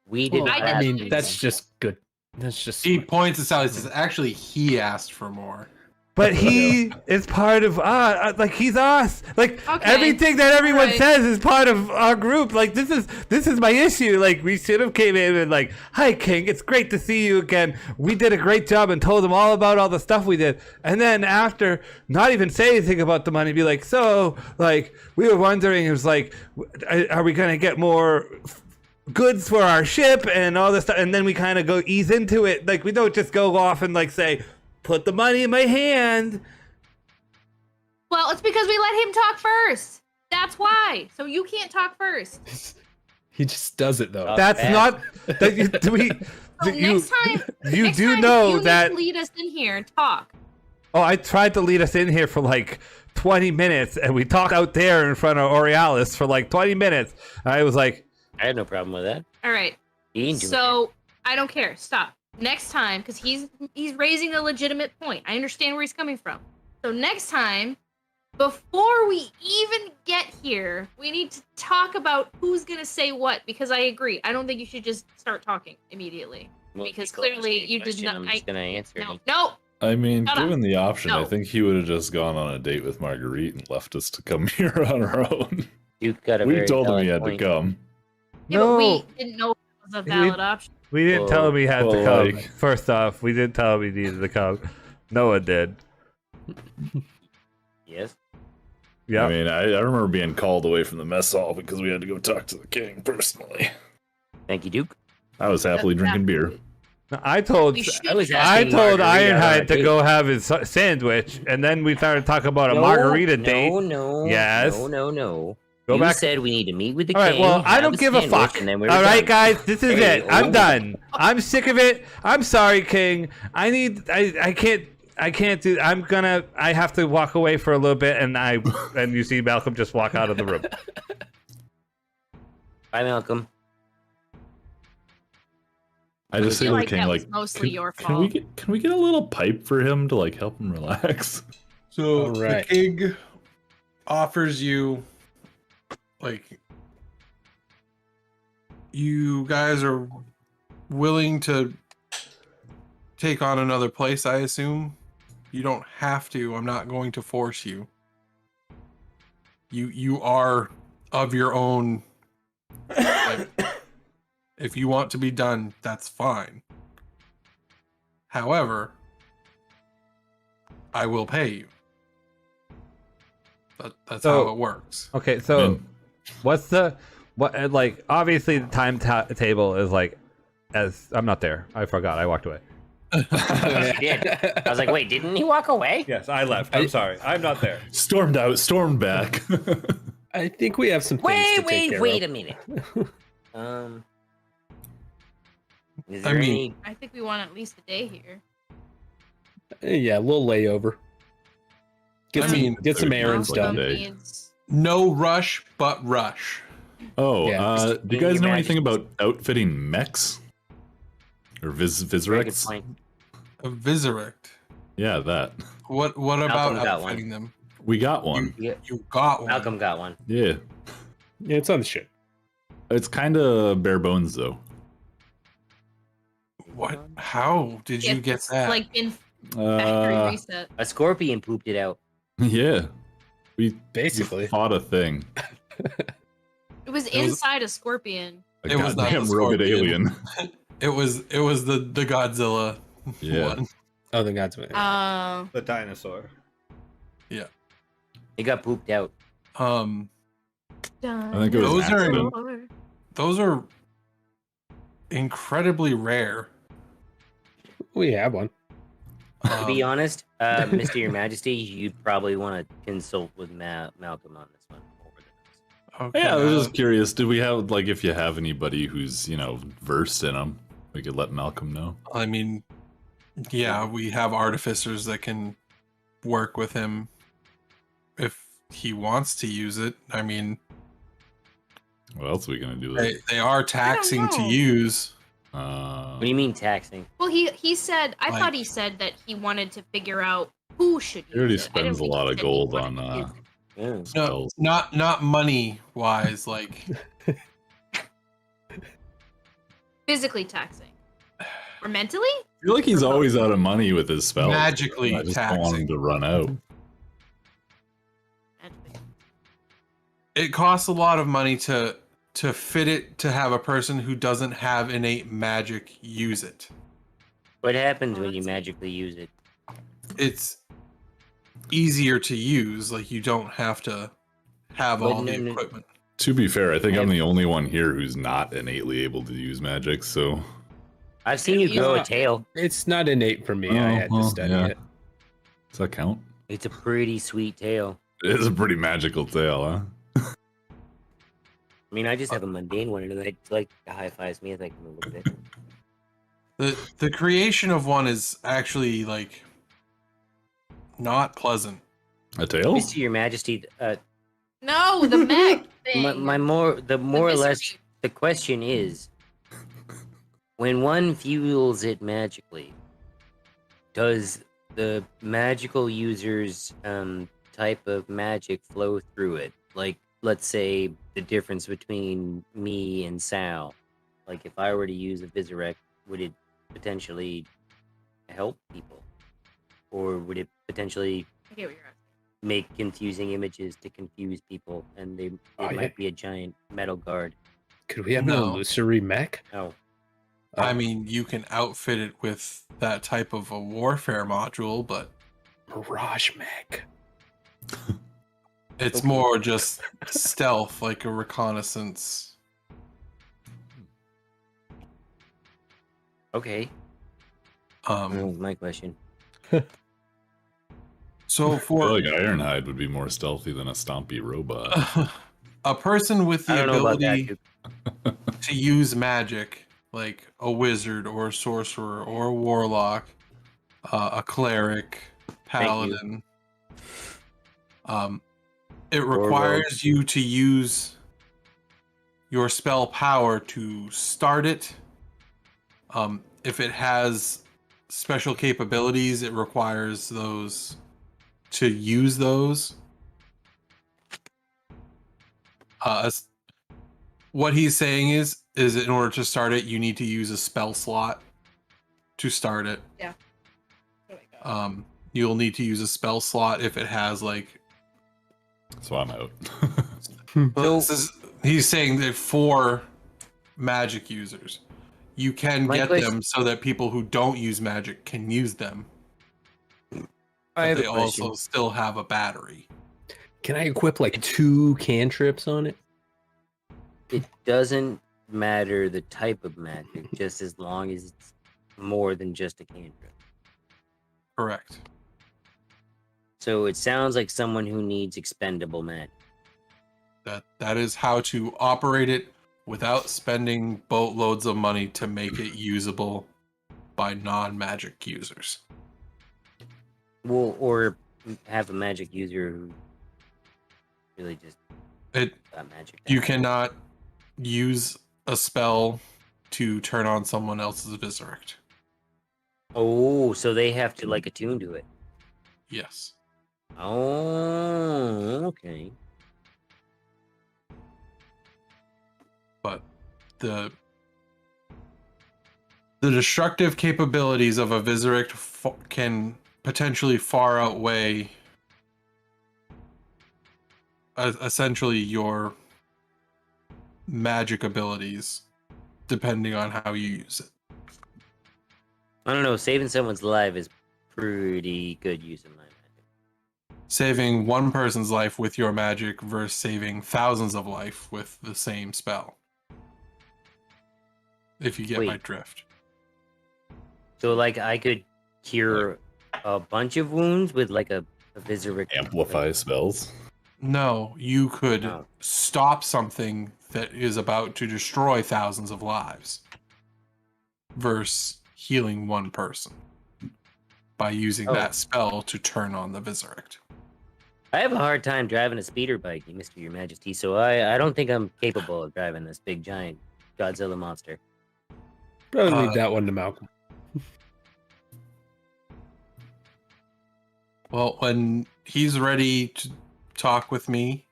We did. Well, not I I ask mean, for that's it. just good. That's just. He points this out. He says, "Actually, he asked for more." But he is part of like he's us. Like Okay. everything that everyone Right. says is part of our group. Like this is my issue. Like we should have came in and like, "Hi King, it's great to see you again. We did a great job," and told him all about all the stuff we did. And then after, not even say anything about the money, be like, "So, like we were wondering, it was like, are we gonna get more goods for our ship and all this stuff?" And then we kind of go ease into it. Like we don't just go off and like say, "Put the money in my hand." Well, it's because we let him talk first. That's why. So you can't talk first. He just does it though. Not That's bad. not that you, do we. So you, next time, you next do time know you need that. to lead us in here and talk. Oh, I tried to lead us in here for like 20 minutes, and we talked out there in front of Aurealis for like 20 minutes. I was like, I had no problem with that. All right. He didn't do So I don't care. Stop. Next time, because he's raising a legitimate point. I understand where he's coming from. So next time, before we even get here, we need to talk about who's gonna say what. Because I agree. I don't think you should just start talking immediately. Well, because if you call clearly me a you did question, not- I'm just gonna answer No, it. no. I mean, Shut up. given the option, I No. think he would have just gone on a date with Marguerite and left us to come here on our own. Duke got a We very told him valid he had point. to come. Yeah, but we no. didn't know it was a valid option. We didn't tell him he had to Well, come. like- First off, we didn't tell him he needed to come. No one did. Yes. Yeah. I mean, I remember being called away from the mess hall because we had to go talk to the king personally. Thank you, Duke. I was happily drinking beer. I told We should I was have- I asking told Margarita on a Ironhide to date. go have his sandwich, and then we started talking about a margarita date. No. Yes. No. Go You back. said we need to meet with the All right, king. well, I have don't give a sandwich, fuck. and then we All were right, done. guys, this is Hey, it. I'm oh. done. I'm sick of it. I'm sorry, King. I can't do. I have to walk away for a little bit, and you see Malcolm just walk out of the room. Bye, Malcolm. I just say feel to the like king, that was like, mostly your Can we fault. get a little pipe for him to like help him relax? So Alright. the king offers you, like, you guys are willing to take on another place, I assume? You don't have to. I'm not going to force you. You are of your own. Like, if you want to be done, that's fine. However, I will pay you. That's So- how it works. Okay, so Man. what's like? Obviously, the table is like, as I'm not there. I forgot. I walked away. Yeah. I was like, wait, didn't he walk away? Yes, I left. I'm sorry. I'm not there. Stormed out, stormed back. I think we have some things to take care Wait of. a minute. Is I there mean- I think we want at least a day here. Yeah, a little layover. Get I some, mean, get some errands like a done. day. Needs- No rush, but rush. Oh, Yeah. do you guys know anything about outfitting mechs? Or Very good Visereks? point. A Viserect. Yeah, that. What about Malcolm got one. outfitting them? We got one. Yeah. You got one. Malcolm got one. Yeah. Yeah, it's on the ship. It's kind of bare bones, though. What? How did you get It's that? like in factory Uh, reset. A scorpion pooped it out. yeah. We Basically. fought a thing. It was was- inside a scorpion. A It was not goddamn the rugged scorpion. alien. It was the Godzilla Yeah. one. Oh, the gods. The dinosaur. It got pooped out. I think it was Those are- accident. Those are incredibly rare. We have one. To be Um, honest, Mr. Your Majesty, you'd probably want to consult with Malcolm on this one. okay, Yeah, I was just curious. Do we have like if you have anybody who's versed in them, we could let Malcolm know. I mean, yeah, we have artificers that can work with him if he wants to use it. I mean, What else are we gonna do? With they are taxing to know. use. What do you mean taxing? Well, he said. I Like- thought he said that he wanted to figure out who should. He already use it. I didn't spends a think he lot of said he gold wanted on to use it. Yeah. No, spells. not money wise, like Physically taxing. Or mentally? I feel like he's always out of money with his spells. Magically I just don't want him taxing. to run out. it costs a lot of money to fit it to have a person who doesn't have innate magic use it. What happens when you That's- magically use it? It's easier to use, like you don't have to have But all the no- equipment. To be fair, I think I'm the only one here who's not innately able to use magic, so I've seen you grow a Yeah. tail. It's not innate for me. I had to well, study yeah. it. does that count? It's a pretty sweet tail. It is a pretty magical tail, huh? I mean, I just have a mundane one, and it like high fives me as I come a little bit. The creation of one is actually like not pleasant. A tail? Mr. Your Majesty, No, the mech thing. my more or less viscery. the question is, when one fuels it magically, does the magical user's type of magic flow through it? Like, let's say the difference between me and Saal. Like, if I were to use a Visorect, would it potentially help people, or would it potentially I get what you're asking. make confusing images to confuse people, and it yeah. might be a giant metal guard? Could we have No. an illusory mech? Oh, I mean, you can outfit it with that type of a warfare module, but Mirage mech. it's Okay. more just stealth, like a reconnaissance. okay. That was my question. So I for feel like Ironhide would be more stealthy than a stompy robot. a person with I the don't know about that. ability Dude. to use magic, like a wizard or a sorcerer or a warlock, a cleric, paladin, it requires you to use your spell power to start it. If it has special capabilities, it requires those to use those. What he's saying is in order to start it, you need to use a spell slot to start it. Oh my God. You'll need to use a spell slot if it has like. So I'm out. Well, he's saying that for magic users, you can My get question- them so that people who don't use magic can use them. I But have they a question. also still have a battery. Can I equip like 2 cantrips on it? It doesn't matter the type of magic, just as long as it's more than just a cantrip. Correct. So it sounds like someone who needs expendable magic. That is how to operate it without spending boatloads of money to make it usable by non-magic users. Well, or have a magic user who really just got magic. You down. cannot use a spell to turn on someone else's Visorect. Oh, so they have to like attune to it. Yes. Oh, okay. But the destructive capabilities of a Visorect can potentially far outweigh essentially your magic abilities, depending on how you use it. I don't know. Saving someone's life is pretty good use of my magic. Saving one person's life with your magic versus saving thousands of life with the same spell. If you get my Wait. drift. So, like, I could cure a bunch of wounds with, like, a Viseric... Amplify spells. No, you could Oh. stop something that is about to destroy thousands of lives versus healing one person by using Oh. that spell to turn on the Viserict. I have a hard time driving a speeder bike, Mr. Your Majesty, so I don't think I'm capable of driving this big, giant Godzilla monster. Probably leave that one to Malcolm. Well, when he's ready to talk with me,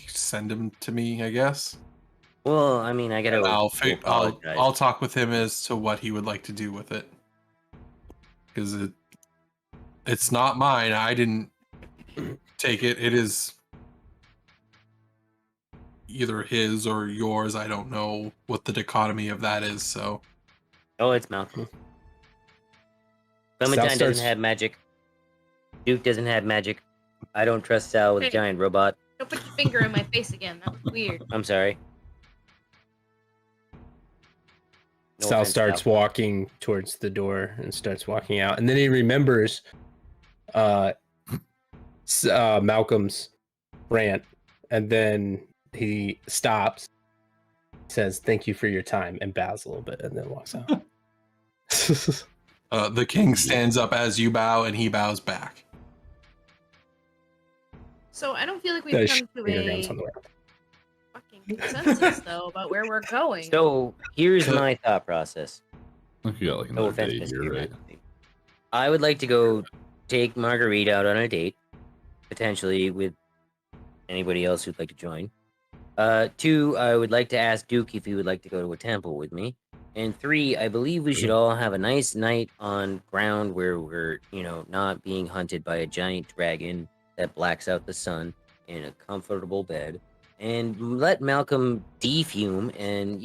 send him to me, I guess. Well, I mean, I gotta And apologize. I'll talk with him as to what he would like to do with it. Because it's not mine. I didn't take it. It is either his or yours. I don't know what the dichotomy of that is, so... Oh, it's Malcolm. Clementine Saal doesn't have magic. Duke doesn't have magic. I don't trust Saal with a Hey. giant robot. Don't put your finger in my face again. That was weird. I'm sorry. No Saal offense, starts Saal. walking towards the door and starts walking out, and then he remembers Malcolm's rant, and then he stops, says "Thank you for your time," and bows a little bit, and then walks out. the king stands up as you bow, and he bows back. So I don't feel like we've Does come to finger a guns on the way. fucking consensus though about where we're going. So here's my thought process. Look, you got like No another offense, day Mr. here, Your right? Majesty. I would like to go take Marguerite out on a date, potentially with anybody else who'd like to join. 2, I would like to ask Duke if he would like to go to a temple with me. And 3, I believe we should all have a nice night on ground where we're, not being hunted by a giant dragon that blacks out the sun in a comfortable bed. And let Malcolm defume and,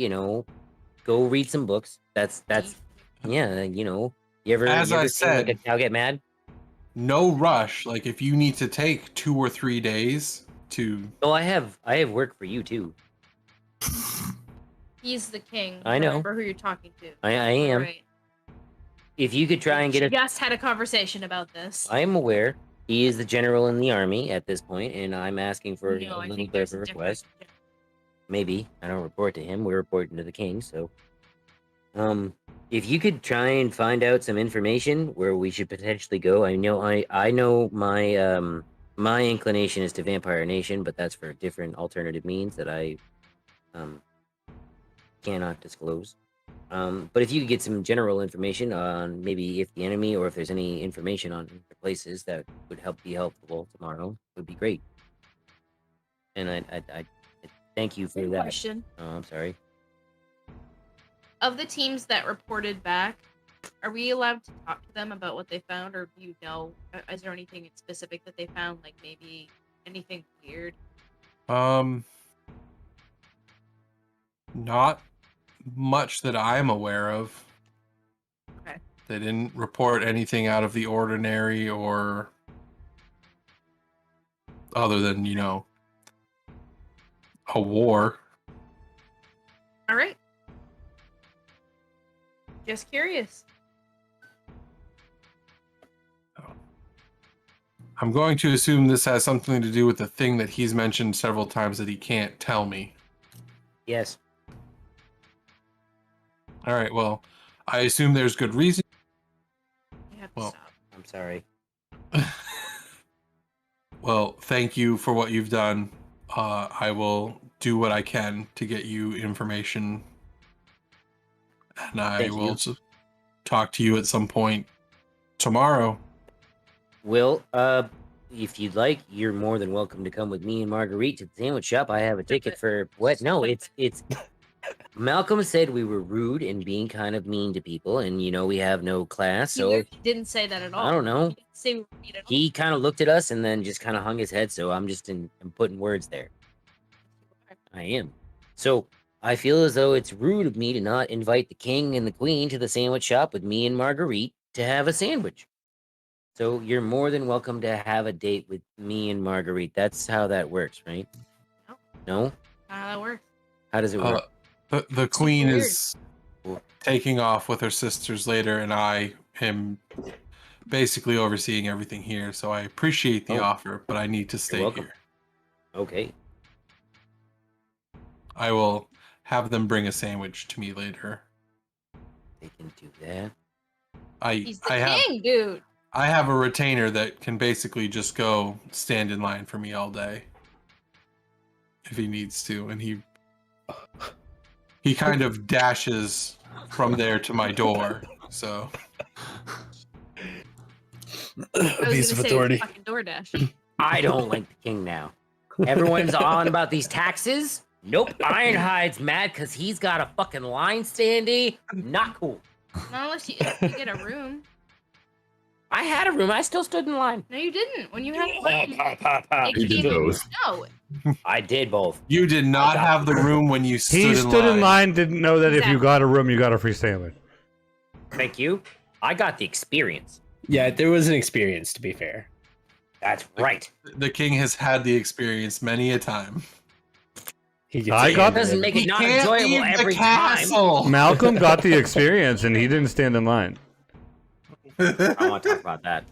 go read some books. That's yeah, you ever As I seen, like, said- a cow get mad? No rush. Like, if you need to take 2 or 3 days to... Oh, I have work for you too. He's the king. I know. Remember who you're talking to. I am. Right. If you could try and get a, Just had a conversation about this. I am aware he is the general in the army at this point, and I'm asking for a No, I little think bit of there's a a difference. request. Maybe I don't report to him. We're reporting to the king. So, if you could try and find out some information where we should potentially go. I know my my inclination is to Vampire Nation, but that's for different alternative means that I cannot disclose. But if you could get some general information on maybe if the enemy or if there's any information on the places that would be helpful tomorrow, would be great. And I thank you for Good that. question. Oh, I'm sorry. Of the teams that reported back, are we allowed to talk to them about what they found, or do you know? Is there anything specific that they found, like maybe anything weird? Not much that I'm aware of. Okay. They didn't report anything out of the ordinary or other than, a war. All right. Just curious. I'm going to assume this has something to do with the thing that he's mentioned several times that he can't tell me. Yes. All right, well, I assume there's good reason. You have to Well. stop. I'm sorry. Well, thank you for what you've done. I will do what I can to get you information. And I Thank will you. talk to you at some point tomorrow. Well, if you'd like, you're more than welcome to come with me and Marguerite to the sandwich shop. I have a ticket for what? No, it's Malcolm said we were rude and being kind of mean to people, and we have no class. He So literally didn't say that at all. I don't know. He didn't say we were mean at all. He kind of looked at us and then just kind of hung his head. So I'm putting words there. I am. So I feel as though it's rude of me to not invite the king and the queen to the sandwich shop with me and Marguerite to have a sandwich. So you're more than welcome to have a date with me and Marguerite. That's how that works, right? No. No? How that works. How does it work? The queen weird. is taking off with her sisters later, and I am basically overseeing everything here. So I appreciate the Oh. offer, but I need to stay welcome. here. Okay. I will have them bring a sandwich to me later. They can do that. He's the I have king, dude. I have a retainer that can basically just go stand in line for me all day if he needs to, and he kind of dashes from there to my door. So A I was piece of gonna say, authority. fucking DoorDash. I don't like the king now. Everyone's on about these taxes. Nope. Ironhide's mad because he's got a fucking line standee. Not cool. Not unless you get a room. I had a room. I still stood in line. No, you didn't. When you had one, You did both. No. I did both. you did not got have the room when you stood He in stood line. in line, didn't know that if you Exactly. got a room, you got a free sandwich. Thank you. I got the experience. Yeah, there was an experience, to be fair. That's right. The king has had the experience many a time. He gets I it. got- Doesn't make it not Can't enjoyable leave the every time. castle. Malcolm got the experience, and he didn't stand in line. I want to talk about that.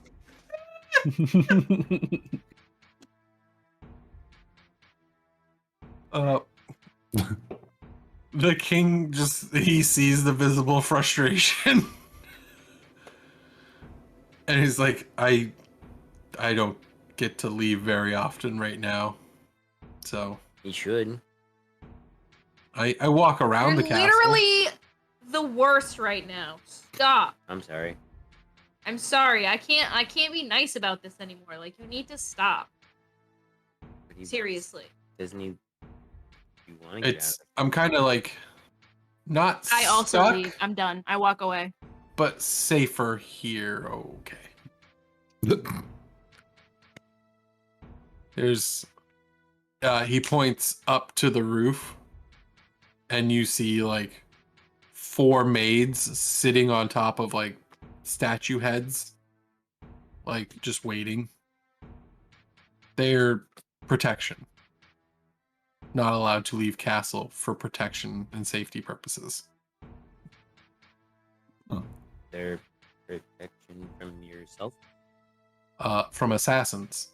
The king he sees the visible frustration. And he's like, I don't get to leave very often right now. So You should. I walk around You're the castle. literally the worst right now. Stop. I'm sorry. I'm sorry. I can't be nice about this anymore. Like, you need to stop. But he Seriously. Doesn't he? You want to get out? I'm kind of like not I also stuck, leave. I'm done. I walk away. but safer here. Okay. There's he points up to the roof, and you see like 4 maids sitting on top of like statue heads, like just waiting. They're protection. Not allowed to leave castle for protection and safety purposes. Their protection from yourself. From assassins.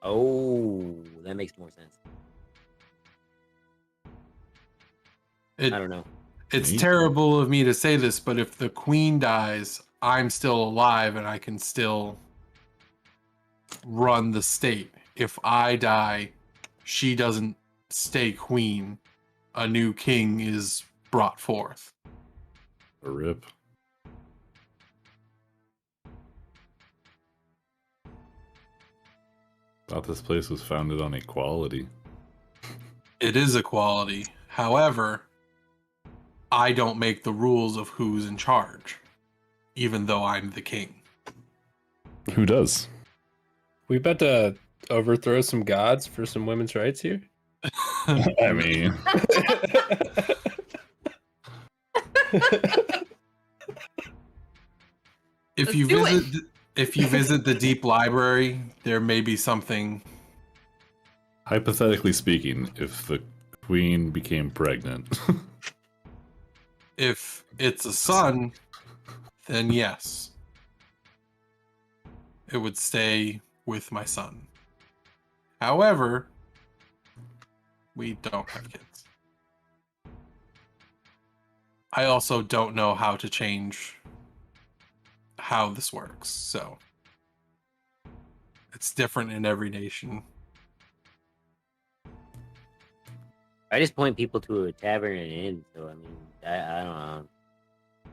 Oh, that makes more sense. It, I don't know. It's Neat. terrible of me to say this, but if the queen dies, I'm still alive and I can still run the state. If I die, she doesn't stay queen. A new king is brought forth. A rip. Thought this place was founded on equality. It is equality. However, I don't make the rules of who's in charge, even though I'm the king. Who does? We about to overthrow some gods for some women's rights here? I mean, If you Let's do visit if you visit the deep library, there may be something. hypothetically speaking, if the queen became pregnant, If it's a son, then yes. It would stay with my son. However, we don't have kids. I also don't know how to change how this works, so it's different in every nation. I just point people to a tavern and an inn. So I mean, I don't know.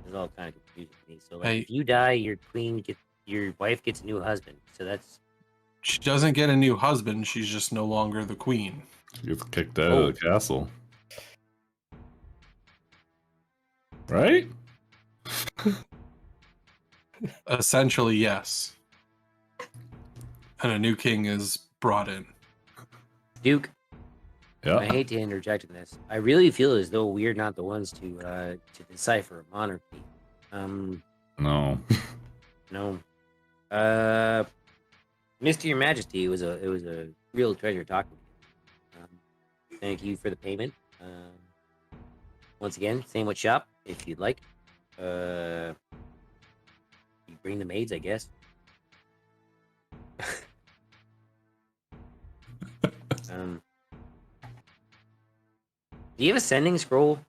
It's all kind of confusing to me. So like, Hey. if you die, your wife gets a new husband. So that's She doesn't get a new husband, she's just no longer the queen. you get kicked out of the castle. Right? Essentially, yes. And a new king is brought in. Duke. Yeah. I hate to interject in this. I really feel as though we're not the ones to decipher a monarchy. No. No. Mr. Your Majesty, it was a real treasure talking to you. Thank you for the payment. Once again, same with shop. if you'd like. You bring the maids, I guess. Do you have a sending scroll?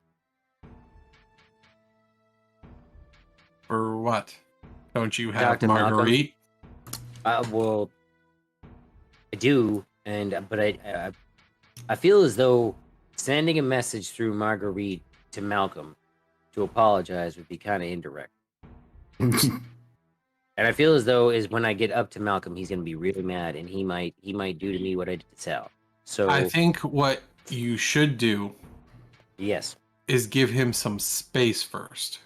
For what? Don't you have Dr. Malcolm? Marguerite? Well, I do, but I feel as though sending a message through Marguerite to Malcolm to apologize would be kind of indirect. And I feel as though is when I get up to Malcolm, he's gonna be really mad, and he might do to me what I did to Saal. So I think what you should do yes, is give him some space first.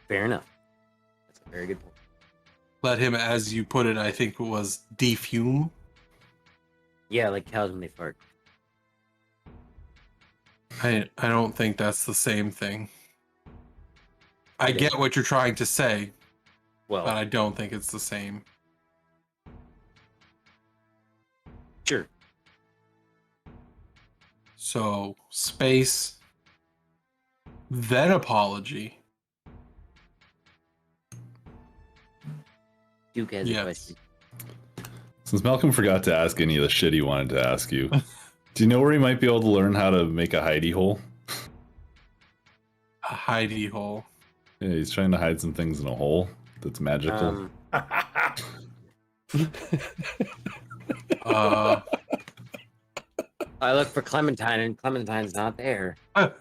fair enough. That's a very good point. Let him, as you put it, I think it was defume. Yeah, like cows when they fart. I don't think that's the same thing. I It is. get what you're trying to say, Well, but I don't think it's the same. sure. So, space, then apology. Duke has a Yes. question. Since Malcolm forgot to ask any of the shit he wanted to ask you, do you know where he might be able to learn how to make a hidey hole? A hidey hole. Yeah, he's trying to hide some things in a hole that's magical. I look for Clementine, and Clementine's not there. No,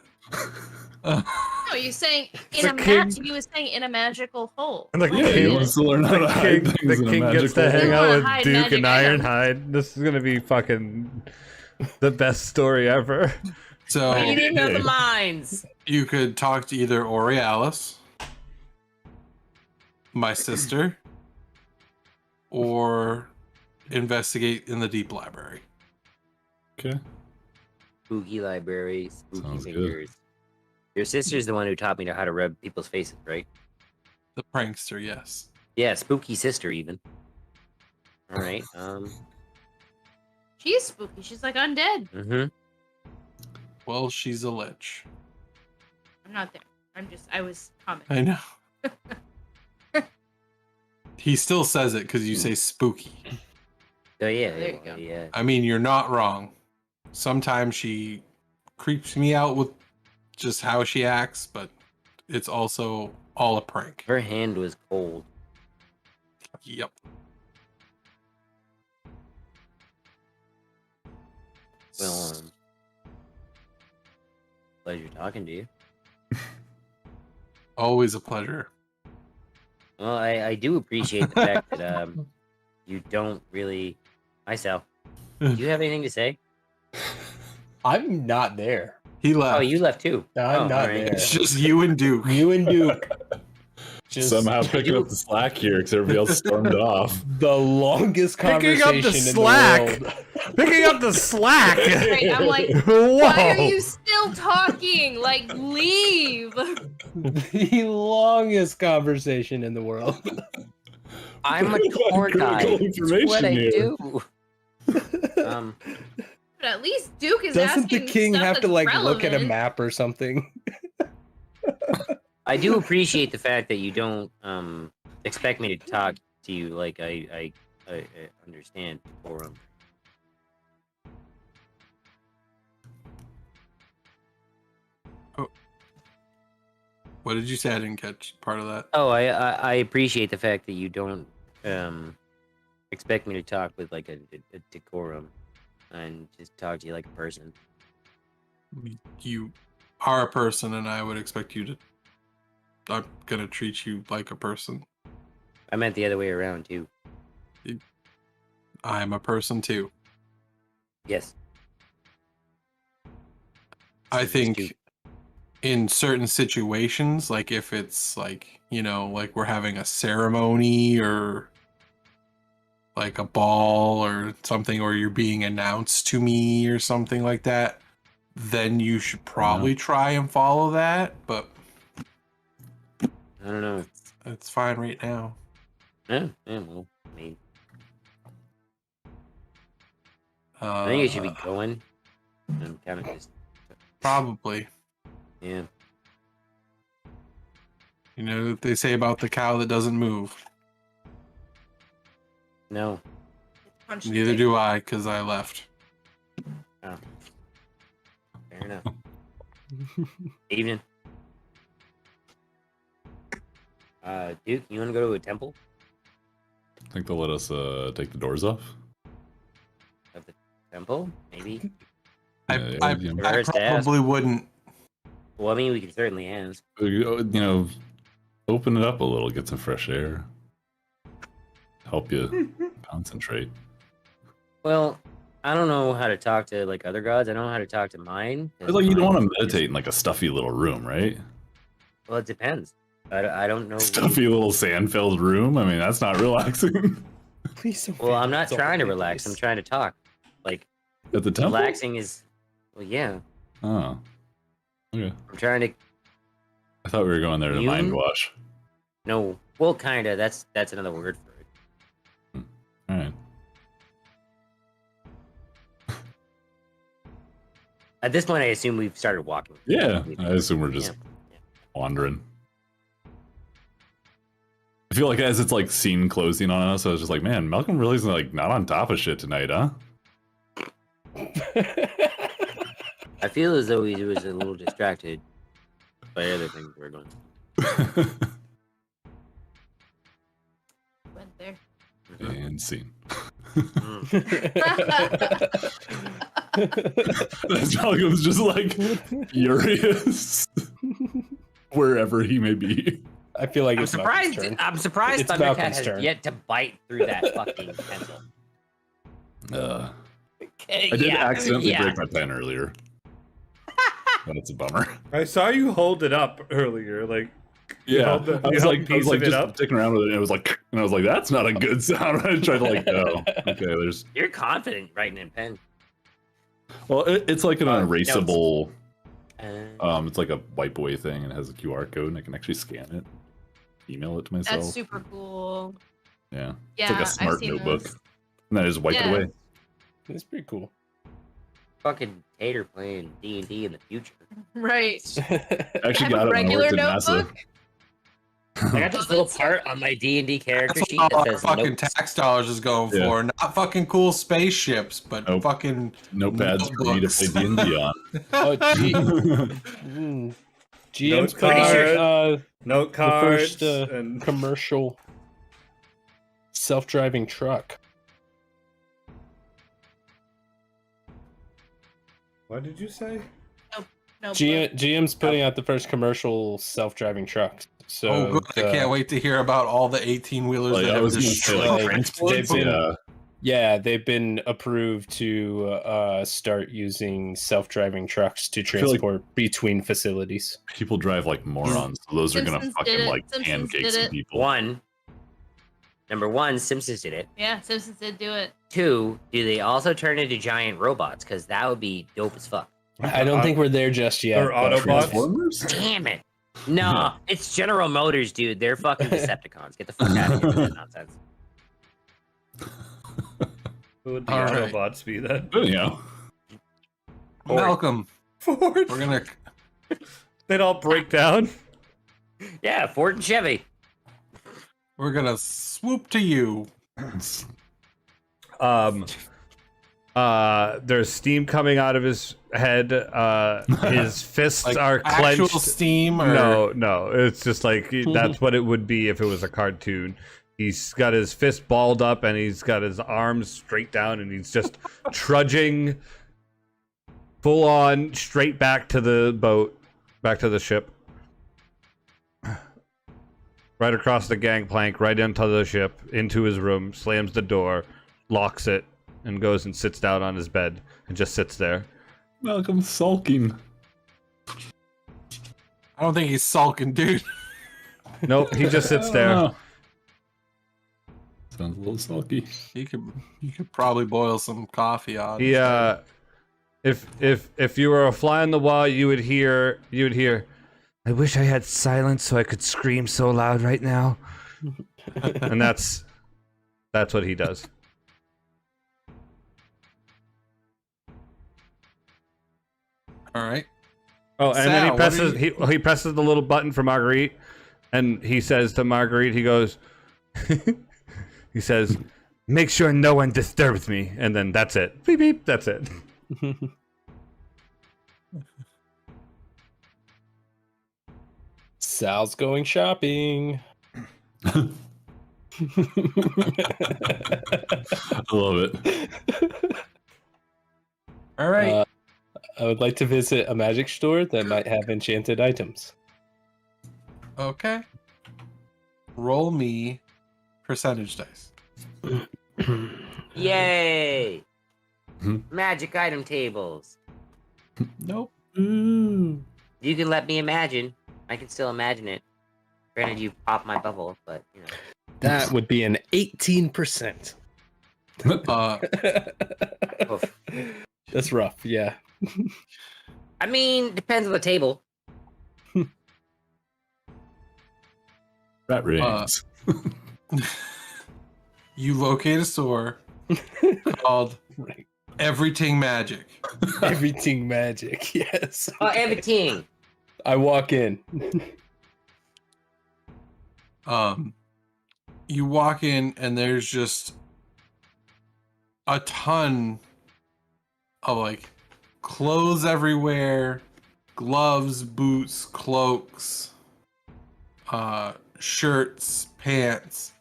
you're saying in The a king- he was saying in a magical hole. And the Yeah, he king- wants to learn how to hide The things in a king gets to magical hang hole. out wanna with hide Duke magic and items. Ironhide. This is gonna be fucking the best story ever. So, Eating of the mines. you could talk to either Aurealis, my sister, or investigate in the deep library. Okay. Spooky library, spooky Sounds good. fingers. Your sister's the one who taught me how to rub people's faces, right? The prankster, yes. Yeah, spooky sister even. All right. She's spooky. She's like undead. Mm-hmm. Well, she's a lich. I'm not there. I was commenting. I know. He still says it because you say spooky. So yeah, There you go. Yeah. I mean, you're not wrong. Sometimes she creeps me out with just how she acts, but it's also all a prank. Her hand was cold. Yep. Well, pleasure talking to you. Always a pleasure. Well, I do appreciate the fact that you don't really. Hi, Sal. Do you have anything to say? I'm not there. He left. Oh, you left too. I'm Oh, not alright. there. It's just you and Duke. You and Duke. Just Somehow picking up the slack here because everybody else stormed it off. the longest Picking conversation up the in slack. the world. Picking up the slack. Right, I'm like, Whoa. why are you still talking? Like, leave. The longest conversation in the world. I'm a Critical tour guide. It's what information I here. do. But at least Duke is Doesn't asking the king stuff have to that's like look at a relevant. map or something? I do appreciate the fact that you don't expect me to talk to you like I understand decorum. What did you say? I didn't catch part of that. Oh, I appreciate the fact that you don't expect me to talk with like a decorum and just talk to you like a person. You are a person, and I would expect you to. I'm gonna treat you like a person. I meant the other way around too. I'm a person too. Yes. I Just think two. in certain situations, like if it's like, like we're having a ceremony or like a ball or something, or you're being announced to me or something like that, then you should probably try and follow that, but I don't know. it's fine right now. Yeah, well, I mean, I I think I should be going. I'm kind of just, probably. yeah. You know what they say about the cow that doesn't move? No. Neither do I, because I left. Oh. Fair enough. Evening. Duke, you want to go to a temple? I think they'll let us take the doors off. Of the temple? Maybe? I First ask. probably wouldn't. Well, I mean, we can certainly ask. You know, open it up a little, get some fresh air. Help you concentrate. Well, I don't know how to talk to like other gods. I don't know how to talk to mine. It's like you don't want to meditate in like a stuffy little room, right? Well, it depends. I don't know. Stuffy little sand-filled room. I mean, that's not relaxing. Please don't. Well, I'm not don't trying to make relax. this. I'm trying to talk. Like At the temple. relaxing is. Well, yeah. Oh. Okay. I'm trying to. I thought we were going there to You- mind wash. No. Well, kinda. That's another word for it. All right. At this point, I assume we've started walking. Yeah, I assume we're just wandering. I feel like as it's like scene closing on us, I was just like, man, Malcolm really's like not on top of shit tonight, huh? I feel as though he was a little distracted by other things we're going. Went there. And scene. Mm. Malcolm's just like furious wherever he may be. I feel like I'm it's Malcolm's surprised. turn. I'm surprised It's Thundercat Malcolm's has turn. yet to bite through that fucking pencil. I did accidentally break my pen earlier. That's a bummer. I saw you hold it up earlier. Like, Yeah, held the- I you was held like, a piece of it just up? sticking around with it, and it was like, and I was like, that's not a good sound. I tried to like, oh, okay, there's. You're confident writing in pen. Well, it's like an erasable. Uh, It's like a wipe away thing, and it has a QR code, and I can actually scan it, email it to myself. That's super cool. Yeah, Yeah, it's like a I've smart seen notebook, those. and then I just wipe it Yeah. away. It's pretty cool. fucking Tater playing D&D in the future. Right. I I actually have got a it when I regular worked at NASA. notebook. I got this little part on my D&D character That's sheet what all that our says fucking notes. tax dollars is going Yeah. for. Not fucking cool spaceships, but Nope. fucking Notepads for me to notebooks. play D&D on. Oh, gee. GM's putting cards, out Note the cards first and commercial self-driving truck. what did you say? No. GM's putting out the first commercial self-driving truck. So Oh, good. I can't wait to hear about all the 18-wheelers Like, that I have was gonna say, destroyed like, transport. they've been- Yeah, Yeah, they've been approved to start using self-driving trucks to feel like- transport between facilities. people drive like morons, so those are gonna Simpsons fucking did it. like Simpsons pancake did some it. people. Number one, Simpsons did it. Yeah, Simpsons did do it. Two, do they also turn into giant robots? Because that would be dope as fuck. I don't think we're there just yet. Or but- Autobots? Transformers? Damn it. No, it's General Motors, dude. They're fucking Decepticons. Get the fuck out of here with that nonsense. Who would the All right. Autobots be then? Yeah. Malcolm, Ford. we're gonna They'd all break down. Yeah, Ford and Chevy. swoop to you. There's steam coming out of his head. His fists Like are actual clenched. steam, or No. It's just like that's what it would be if it was a cartoon. He's got his fist balled up and he's got his arms straight down and he's just trudging full on straight back to the boat, back to the ship. Right across the gangplank, right into the ship, into his room, slams the door, locks it, and goes and sits down on his bed and just sits there. Malcolm sulking. I don't think he's sulking, dude. Nope, he just sits there. Oh. Sounds a little sulky. You could probably boil some coffee on. He if you were a fly on the wall, you would hear I wish I had silence so I could scream so loud right now. And that's what he does. All right. Oh, and then Saal, he what presses are he presses the little button for Marguerite, And he says to Marguerite, he goes, he says, make sure no one disturbs me. And then that's it. Beep, beep, that's it. Sal's going shopping. I love it. All right. I would like to visit a magic store that might have enchanted items. Okay. Roll me percentage dice. Yay! Hmm. Magic item tables. Nope. Ooh. You can let me imagine. I can still imagine it. Granted, you popped my bubble, but you know. That would be an 18%. Oof. That's rough, yeah. I mean, depends on the table. Rat rings. You locate a store called Right. Everything Magic. Everything magic, yes. Oh, everything. I walk in. You walk in and there's just a ton of like clothes everywhere, gloves, boots, cloaks, shirts, pants,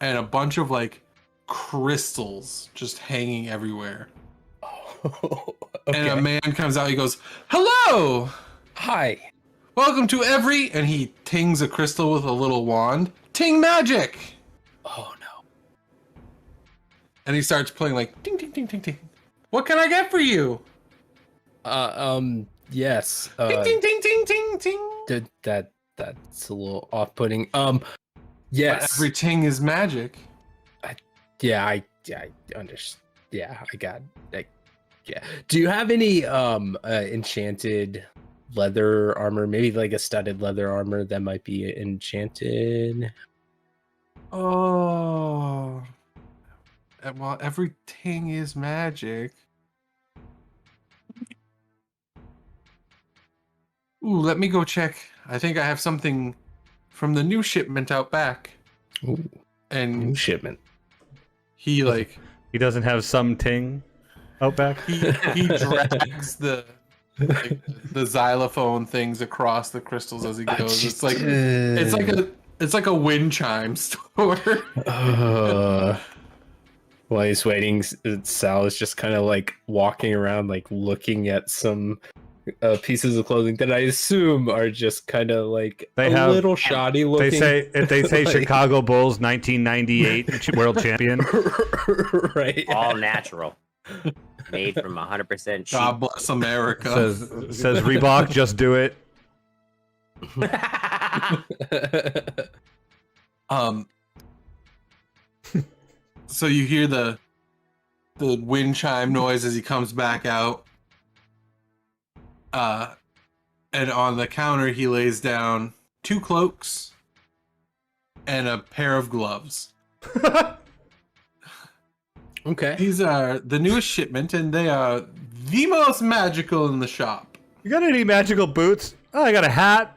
and a bunch of like crystals just hanging everywhere. Okay. And a man comes out, he goes, "Hello! Hi. Welcome to every," and he tings a crystal with a little wand. Ting magic! Oh no. And he starts playing like ding ding ding ding ding. What can I get for you? Yes. Ding ding ding ding ding ding. That's a little off-putting. But Yes. every ting is magic. Yeah, I understand. Yeah, I got. Yeah. Do you have any enchanted leather armor? Maybe like a studded leather armor that might be enchanted. Oh. Well, every ting is magic. Ooh, let me go check. I think I have something from the new shipment out back. Ooh, new And shipment. he like He doesn't have some ting out back. he drags the xylophone things across the crystals as he goes. It's like a wind chime store. While he's waiting, Sal is just kind of like walking around, like looking at some pieces of clothing that I assume are just kind of like They a have- little shoddy looking. They say Like- Chicago Bulls 1998 world champion. Right. All natural. Made from 100% sheep. God bless America. Says Reebok, just do it. So you hear the wind chime noise as he comes back out. And on the counter he lays down 2 cloaks and a pair of gloves. Okay. These are the newest shipment and they are the most magical in the shop. You got any magical boots? Oh, I got a hat.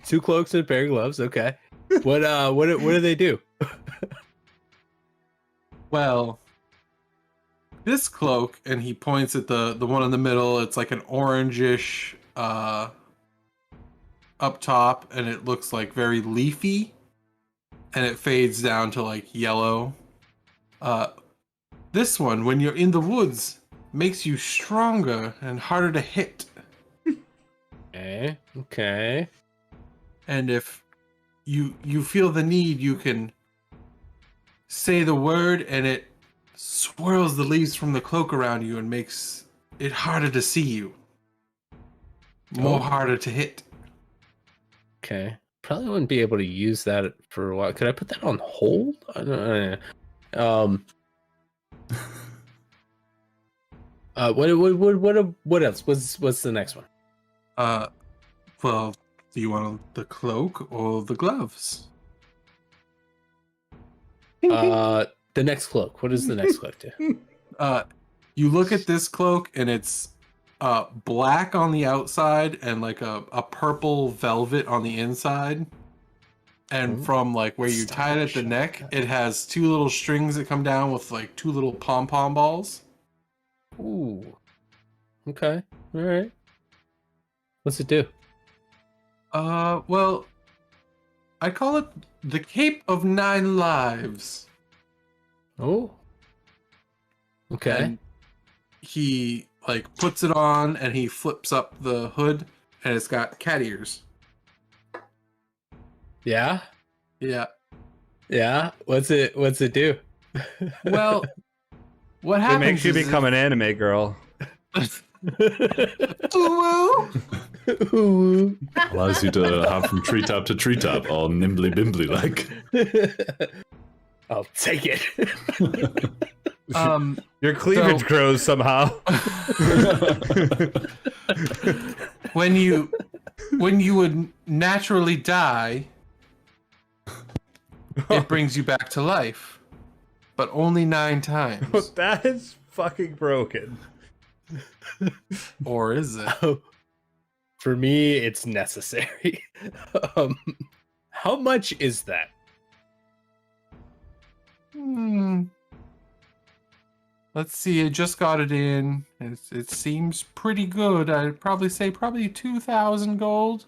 2 cloaks and a pair of gloves. Okay. What do they do? Well, this cloak, and he points at the one in the middle, it's like an orangish up top, and it looks like very leafy, and it fades down to like yellow. This one, when you're in the woods, makes you stronger and harder to hit. Okay. And if you feel the need, you can say the word and it swirls the leaves from the cloak around you and makes it harder to see you. More harder to hit. Okay. Probably wouldn't be able to use that for a while. Could I put that on hold? I don't know. What else? What's the next one? Well, do you want the cloak or the gloves? The next cloak. What does the next cloak do? You look at this cloak and it's black on the outside and like a purple velvet on the inside. And from like where you tie it at the neck, it has 2 little strings that come down with like 2 little pom-pom balls. Ooh. Okay. All right. What's it do? Well, I call it the Cape of 9 Lives. Oh. Okay. And he like puts it on and he flips up the hood and it's got cat ears. Yeah. Yeah. Yeah. What's it do? Well, what It happens makes you is become an anime girl. Ooh. Allows you to hop from treetop to treetop, all nimbly bimbly like. I'll take it. Your cleavage grows somehow. when you would naturally die, it brings you back to life, but only 9 times. That is fucking broken. Or is it? For me, it's necessary. How much is that? Let's see. I just got it in. It seems pretty good. I'd probably say 2,000 gold.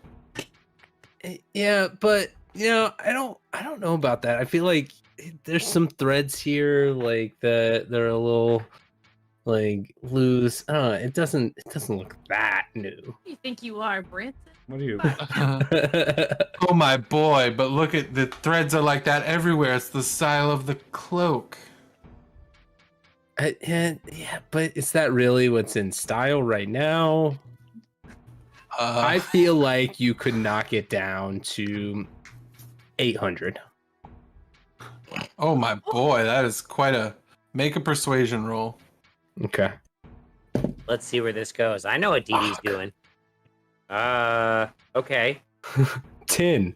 Yeah, but I don't know about that. I feel like there's some threads here, like that they're a little like loose. I don't know. It doesn't look that new. Who do you think you are, Branson? What are you? Oh my boy! But look at the threads are like that everywhere. It's the style of the cloak. Yeah, but is that really what's in style right now? I feel like you could knock it down to 800. Oh my boy, that is quite a make a persuasion roll. Okay. Let's see where this goes. I know what DD's doing. Okay. 10.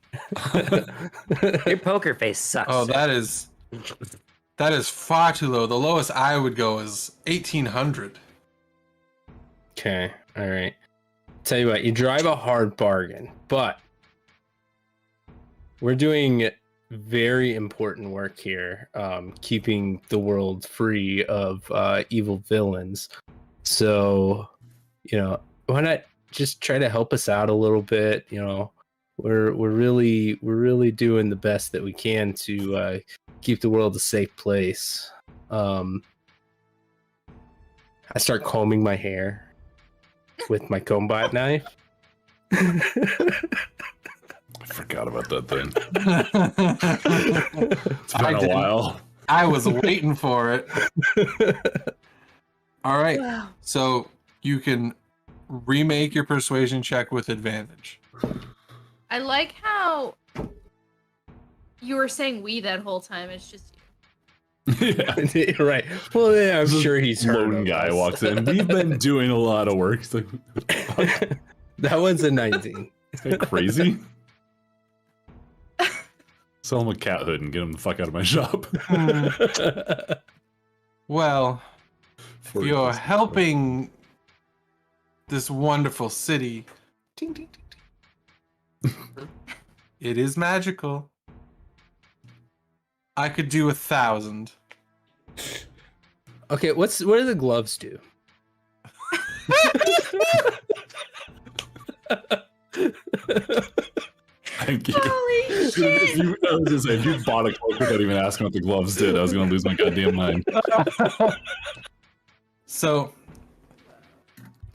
Your poker face sucks. Oh, that is far too low. The lowest I would go is 1,800. Okay. All right. Tell you what, you drive a hard bargain, but we're doing very important work here, keeping the world free of evil villains. So, why not just try to help us out a little bit? We're really doing the best that we can to keep the world a safe place. I start combing my hair with my combat knife. I forgot about that thing. It's been a while. I was waiting for it. All right. Wow. So you can remake your persuasion check with advantage. I like how you were saying we that whole time. It's just you. Yeah. Right. Well, yeah, I'm sure he's heard Lone of guy us. walks in. We've been doing a lot of work. He's like, That one's a 19. is that crazy? Sell him a cat hood and get him the fuck out of my shop. Well, For you're this- helping this wonderful city. Ding, ding, ding, ding. It is magical. I could do 1,000. Okay, what do the gloves do? Thank you. Holy shit! If you bought a cloak without even asking what the gloves did, I was going to lose my goddamn mind. So,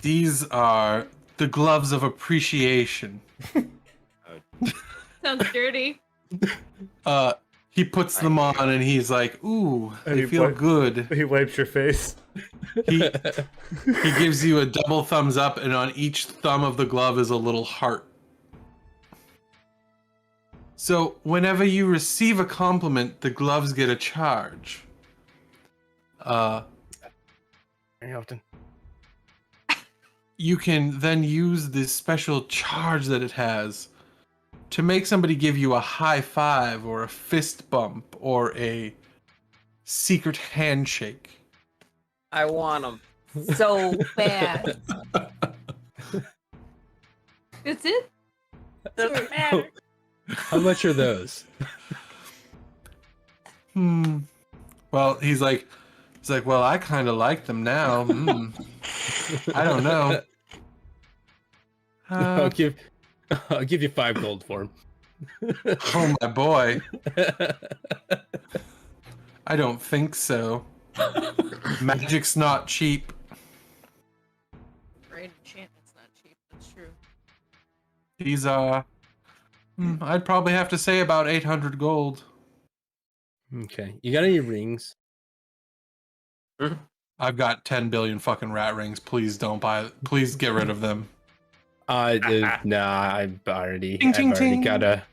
these are the gloves of appreciation. Sounds dirty. He puts them on and he's like, "Ooh, And they you feel put- good." He wipes your face. He gives you a double thumbs up, and on each thumb of the glove is a little heart. So, whenever you receive a compliment, the gloves get a charge. Very often. You can then use this special charge that it has to make somebody give you a high five or a fist bump or a secret handshake. I want them so bad. That's it? Doesn't matter. How much are those? Well, he's like, well, I kind of like them now. I don't know. I'll give you 5 gold for him. Oh my boy, I don't think so. Magic's not cheap. Right, enchantment's not cheap. That's true. He's I'd probably have to say about 800 gold. Okay. You got any rings? I've got 10 billion fucking rat rings. Please don't buy. Please get rid of them. Nah, I've already Ting, ting, got a.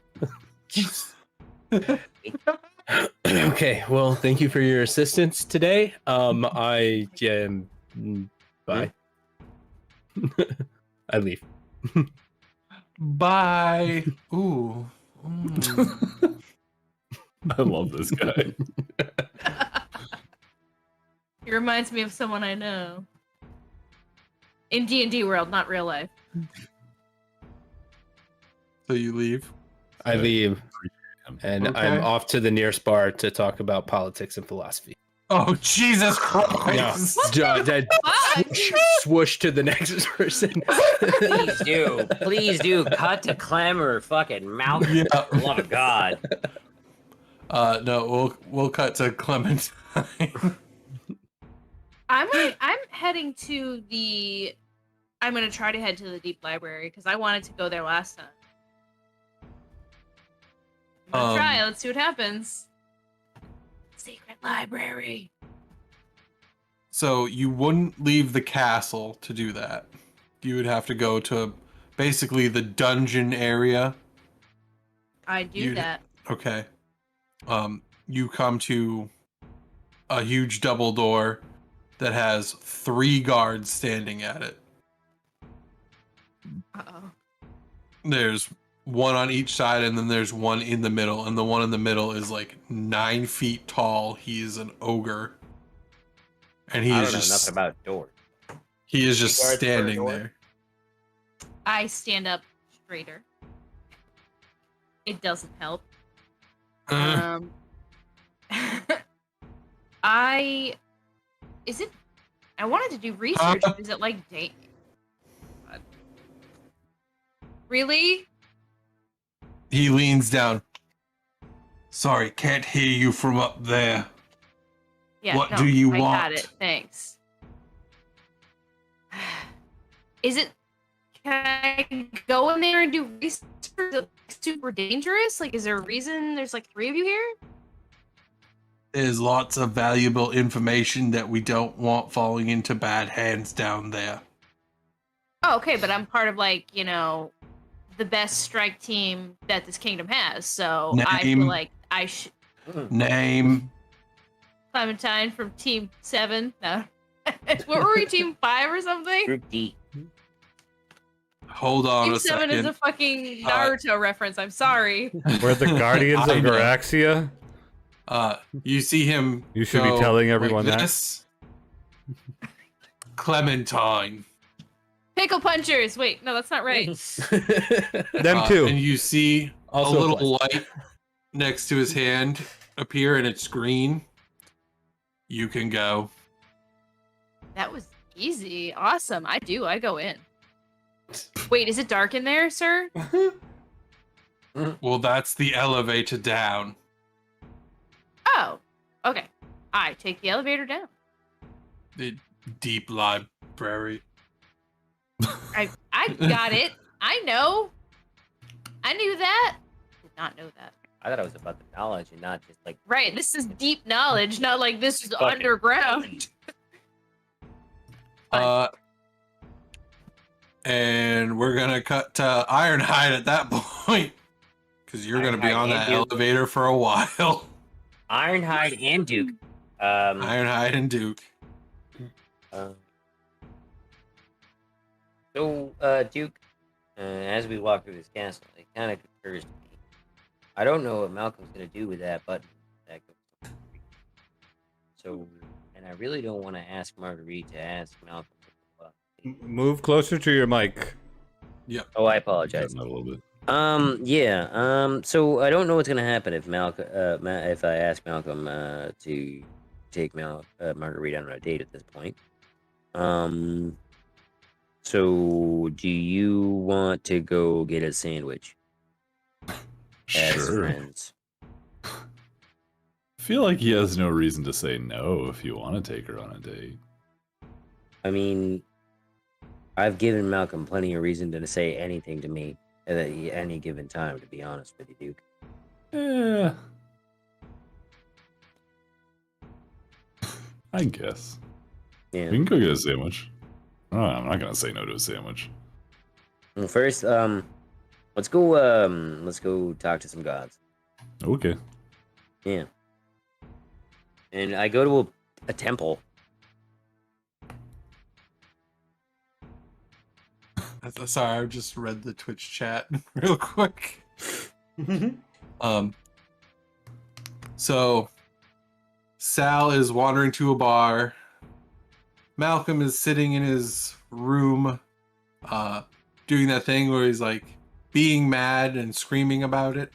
Okay, well, thank you for your assistance today. Bye. I leave. Bye. Ooh. I love this guy. He reminds me of someone I know. In D&D world, not real life. So you leave? I leave, and Okay. I'm off to the nearest bar to talk about politics and philosophy. Oh, Jesus Christ. Swoosh to the next person. Please do. Cut to Clem or fucking Malcom. Yeah. For the love of God. No, we'll cut to Clementine. I'm heading to the. I'm gonna try to head to the deep library because I wanted to go there last time. Let's try. Let's see what happens. Secret library. So you wouldn't leave the castle to do that. You would have to go to basically the dungeon area. I do that. Okay. You come to a huge double door that has 3 guards standing at it. Uh-oh. There's one on each side, and then there's one in the middle, and the one in the middle is like 9 feet tall. He's an ogre, and he I is don't know just enough about doors. he is just Guards per standing door? there. I stand up straighter. It doesn't help. I wanted to do research. Is it like date? Really? He leans down. Sorry, can't hear you from up there. Yeah. What no, do you I want? got it. Thanks. Is it? Can I go in there and do research? Is it super dangerous? Like, is there a reason there's like 3 of you here? There's lots of valuable information that we don't want falling into bad hands down there. Oh, okay, but I'm part of like, the best strike team that this kingdom has. So I feel Name. like I should. Name. Clementine from Team 7. No. What were we, Team 5 or something? Group D. Hold on Team a 7 second. is a fucking Naruto reference. I'm sorry. We're the Guardians I of know. Garaxia. You see him. You should go be telling like everyone that. this. Clementine. Pickle punchers. Wait, no, that's not right. Them too. And you see Also a little light next to his hand appear, and it's green. You can go. That was easy. Awesome. I go in. Wait, is it dark in there, sir? Well, that's the elevator down. Oh, okay. I take the elevator down. The deep library. I got it. I know. I knew that. Did not know that. I thought it was about the knowledge and not just like Right, this is deep knowledge, not like this is Fucking- underground. And we're gonna cut to Ironhide at that point, because you're gonna be Ironhide on and that Duke. elevator for a while. Ironhide and Duke. Ironhide and Duke. Duke, as we walk through this castle, it kind of occurs to me. I don't know what Malcolm's gonna do with that button. That goes. So, and I really don't want to ask Marguerite to ask Malcolm. Move closer to your mic. Oh, I Cutting apologize. out a little bit. So I don't know what's gonna happen if if I ask Malcolm to take Marguerite on a date at this point. So do you want to go get a sandwich as Sure. friends? I feel like he has no reason to say no if you want to take her on a date. I mean, I've given Malcolm plenty of reason to say anything to me at any given time, to be honest with you, Duke. Yeah. I guess. Yeah. We can go get a sandwich. Oh, I'm not gonna say no to a sandwich. Well, first, let's go talk to some gods. Okay. Yeah. And I go to a temple. Sorry, I just read the Twitch chat real quick. So Saal is wandering to a bar. Malcolm is sitting in his room, doing that thing where he's like being mad and screaming about it,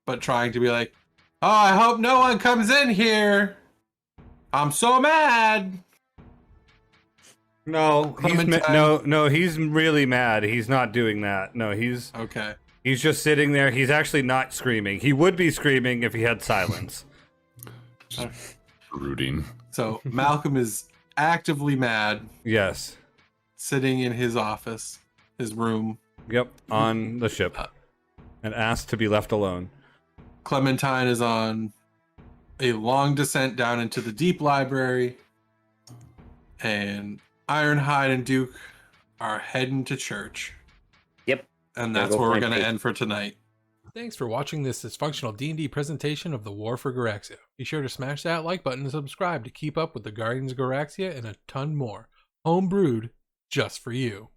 but trying to be like, "Oh, I hope no one comes in here. I'm so mad." No, Clementine. he's really mad. He's not doing that. No, he's Okay. he's just sitting there. He's actually not screaming. He would be screaming if he had silence. Brooding. So Malcolm is actively mad, Yes. sitting in his office, his room. Yep, on the ship. And asked to be left alone. Clementine is on a long descent down into the deep library, and Ironhide and Duke are heading to church. Yep. And Gotta that's go where we're find going to Faith. end for tonight. Thanks for watching this dysfunctional D&D presentation of the War for Garaxia. Be sure to smash that like button and subscribe to keep up with the Guardians of Garaxia and a ton more. Homebrewed just for you.